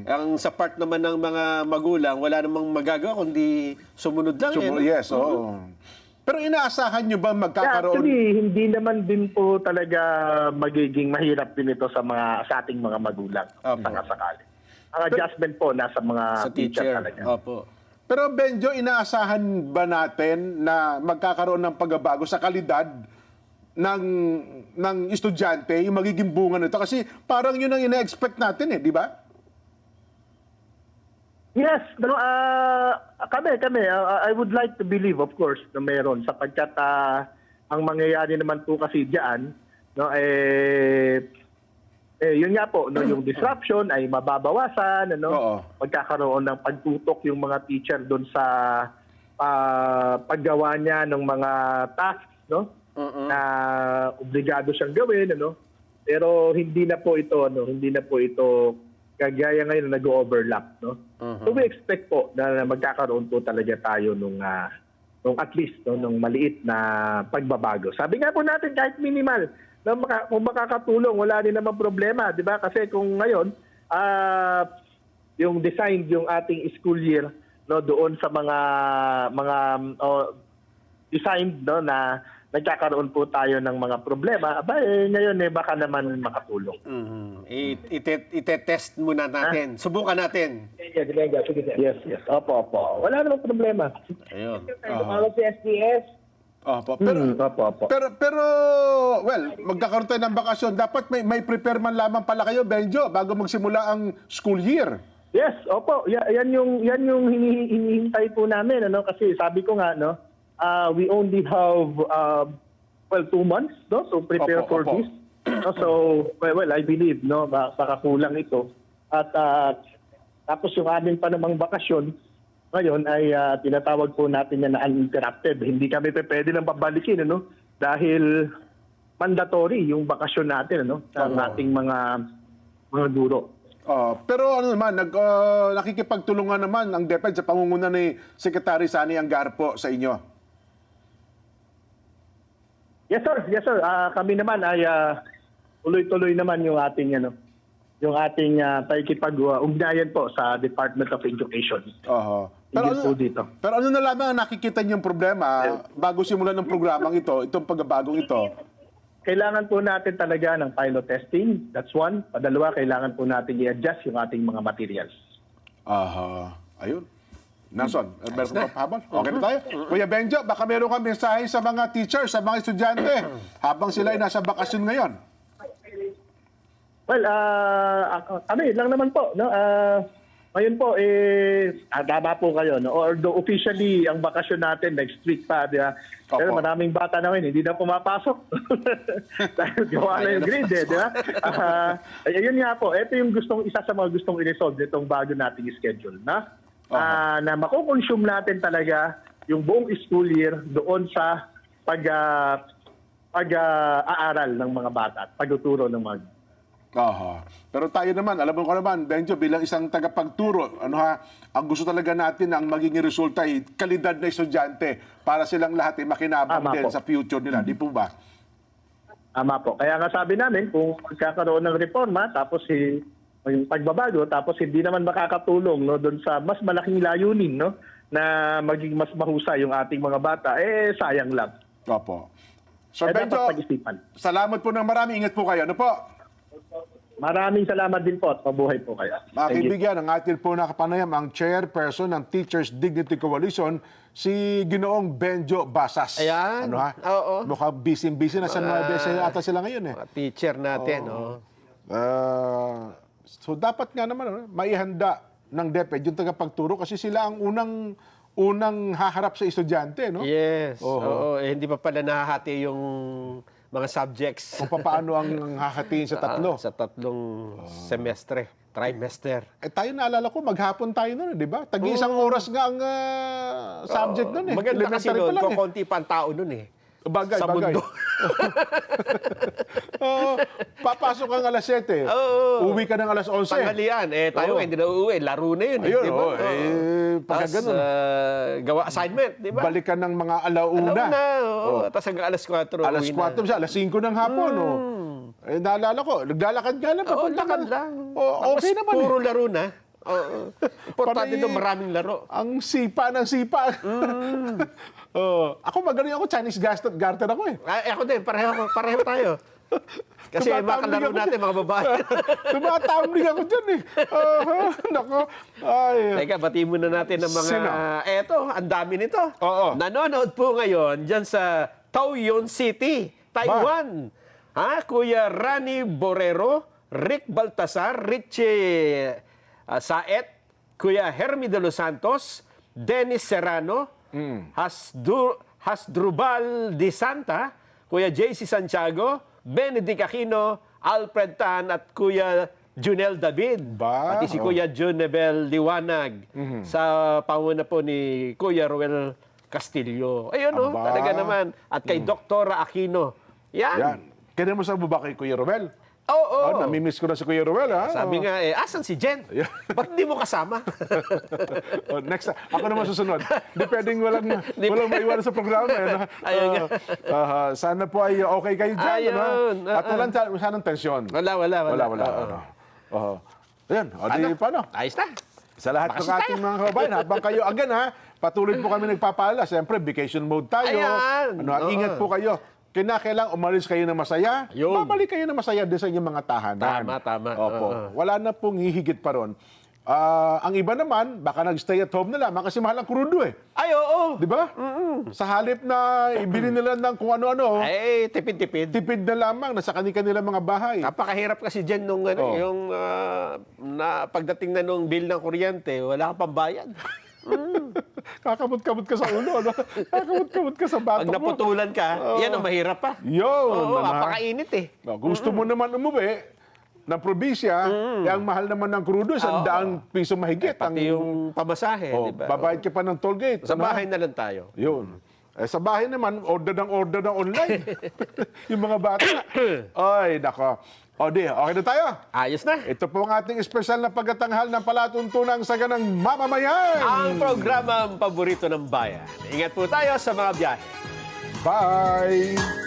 Ang sa part naman ng mga magulang, wala namang magagawa kundi sumunod lang.
Yes, oo. Pero inaasahan nyo ba magkakaroon?
Actually, hindi naman din po talaga magiging mahirap din ito sa ating mga magulang. Sakali. Ang adjustment po nasa mga
Sa teacher.
talaga.
Opo.
Pero Benjo, inaasahan ba natin na magkakaroon ng pagbabago sa kalidad ng estudyante, yung magiging bunga nito? Kasi parang yun ang ina-expect natin di ba?
Yes, no, kami, I would like to believe, of course, na meron sapagkat ang mangyayari naman po kasi diyan, no, yun nga po, no, yung disruption ay mababawasan, ano,
Oo.
magkakaroon ng pagtutok yung mga teacher doon sa paggawa niya ng mga tasks, no, na obligado siyang gawin, ano. Pero hindi na po ito kagaya ngayon na nag-overlap, no. So we expect po na magkakaroon po talaga tayo nung at least nung maliit na pagbabago. Sabi nga po natin kahit minimal, na kung makakatulong wala din naman problema, 'di ba? Kasi kung ngayon yung design yung ating school year, no, doon sa mga design, no, na nagkakaroon po tayo ng mga problema, ngayon baka naman makatulong.
Itetest muna natin. Subukan natin.
Yes. Opo. Wala namang problema.
Ayun.
Tumawag si SDS.
Opo.
Opo.
Pero well, magkakaroon tayo ng bakasyon. Dapat may prepare man lamang pala kayo, Benjo, bago magsimula ang school year.
Yes, opo. Yan yung hinihintay po namin, ano, kasi sabi ko nga, no, we only have 2 months, no, to prepare for
Opo.
this. No, so well, I believe, no, baka kulang ito. At tapos yung amin pa namang bakasyon ngayon ay tinatawag po natin yan na uninterrupted. Hindi kami pwede nang babalikin, ano, dahil mandatory yung bakasyon natin, ano, ng ating mga guro.
Pero ano naman, nakikipagtulungan naman ang DepEd sa pangunguna ni Secretary Sani Angarpo sa inyo.
Yes sir. Kami naman ay tuloy-tuloy naman yung ating pakikipag-ugnayan po sa Department of Education. Pero ano na lamang ang nakikita niyong problema bago simulan ng programang ito, itong pagbabagong ito? Kailangan po natin talaga ng pilot testing. That's one. Padalawa, kailangan po natin i-adjust yung ating mga materials.
Ayun. Nason, meron ka pa habang? Okay na tayo. Kuya Benjo, baka meron kang mensahe sa mga teachers, sa mga estudyante habang sila ay nasa bakasyon ngayon.
Well, kami lang naman po, no. Ngayon po tama po kayo, no. Although officially ang bakasyon natin next week pa, di ba? Pero maraming bata na ngayon hindi na pumapasok. Dahil gawa na yung grade, di ba? Ayun nga po, ito yung isa sa mga gustong i-resolve nitong bago nating schedule, na makukonsume natin talaga yung buong school year doon sa pag-aaral ng mga bata at pagtuturo ng mga.
Aha. Pero tayo naman, alam mo ko naman, Benjo, bilang isang tagapagturo, ang gusto talaga natin ang magiging resulta ay kalidad na estudyante para silang lahat ay makinabang
Tama
din
po.
sa future nila. Di po ba?
Tama po. Kaya nga sabi namin, kung magkakaroon ng reforma, tapos yung pagbabago, tapos hindi naman makakatulong doon sa mas malaking layunin na maging mas mahusay yung ating mga bata, sayang lang.
Opo. So,
Dapat
Benjo,
pag-isipan.
salamat po ng marami. Ingat po kayo. Ano po?
Maraming salamat din po at mabuhay po kayo.
Mga
Thank you.
kaibigan, ang atin po nakapanayam ang chairperson ng Teachers Dignity Coalition, si Ginoong Benjo Basas.
Ayan.
Ano ha?
Oo.
Mukhang busy-busy na sa Nueva Ecija ata sila ngayon eh.
Mga teacher natin,
So dapat nga naman maihanda ng DepEd yung tagapagturo kasi sila ang unang haharap sa estudyante, no?
Yes.
Oo.
Oo. Hindi pa pala nahahati yung mga subjects.
Kung paano ang hahatiin sa tatlo.
Sa tatlong semestre, trimester.
Tayo naalala ko, maghapon tayo nun, di ba? Tag-isang oras nga ang subject nun eh.
Maganda kasi
Elementary pa
nun,
lang eh.
konti pa ang tao nun eh.
Bagay,
sa
bagay.
mundo.
Oo, papasok kang alas 7.
Oo.
Uwi ka ng alas 11.
Tanghalian. Tayo
Oo.
hindi na uuwi. Laro na yun.
Ayun,
di ba?
pagka
Tapos,
ganun.
gawa assignment, di ba?
Balikan ng mga alauna.
Alauna. Oo. Tapos hanggang alas 4.
Alas 4, bisa, alas 5 ng hapon. Naalala ko, naglalakad ka lang.
Oo,
papunta
lakad
ka-
lang.
Okay
Tapos
naman
puro
eh.
laro na. Oo. Importante
Pati-
doon, maraming laro.
Ang sipa ng sipa. Ako magaling ako, Chinese garter ako eh.
Ako din, pareho tayo. Kasi
Tumatambling
mga kalaro
ako
natin, mga babae.
Tumatambling ako dyan eh. Nako. Ay.
Teka, batiin muna natin ng mga...
Sino?
Eto, ang dami nito.
Oo.
Nanonood po ngayon dyan sa Taoyuan City, Taiwan. Kuya Rani Borrero, Rick Baltasar, Richie Saet, Kuya Hermi de los Santos, Dennis Serrano, Hasdrubal Di Santa, Kuya JC Santiago, Benedict Aquino, Alfred Tan at Kuya Junel David.
Ba?
Pati si Kuya Junebel Liwanag sa panguna po ni Kuya Roel Castillo. Ayun
Aba.
talaga naman. At kay Dr. Aquino.
Yan. Kaya mo sa ba kay Kuya Romel?
Oo.
Namimiss ko na si Kuya Romel, ha?
Sabi nga, asan si Jen?
Yeah.
Ba't di mo kasama?
Next, ako naman susunod. Di pwedeng walang maiwan sa programa.
Ayun nga.
Sana po ay okay kayo dyan.
Ayun.
At walang sanang tensyon.
Wala.
Oo. Ayan, o di paano?
Ayos na.
Sa lahat ng
Bakasyon
ating mga kababayan, habang kayo again patuloy po kami nagpapaalala. Siyempre, vacation mode tayo.
Ayan.
Ingat po kayo. Kinakailang umalis kayo na masaya,
Yun.
babalik kayo na masaya din sa inyong mga tahanan.
Tama.
Opo. Wala na pong hihigit pa ron. Ang iba naman, baka nag-stay at home na lamang kasi mahal ang krudo eh.
Ay, oo.
Di ba? Sa halip na ibili nila ng kung ano-ano,
Ay, tipid-tipid.
tipid na lamang, nasa kanila mga bahay.
Napakahirap kasi dyan nung yung pagdating na nung bill ng kuryente, wala kang pambayad.
Kakamot-kamot ka sa ulo, no? Kakamot-kamot ka sa batok
Pag naputulan ka, yan ang mahirap pa.
Yun.
Oo, napakainit eh.
Gusto mo naman umuwi ng probinsya, ang mahal naman ng krudo, 100 piso mahigit.
Pati yung pamasahe, di ba?
Babayad ka pa ng toll gate.
Sa bahay na lang tayo.
Yun. Sa bahay naman, order ng online. Yung mga bata. Ay, nako. Okay na tayo.
Ayos na.
Ito po ang ating espesyal na pagkatanghal ng palatuntunang saganang mamamayan.
Ang programang paborito ng bayan. Ingat po tayo sa mga biyahe.
Bye!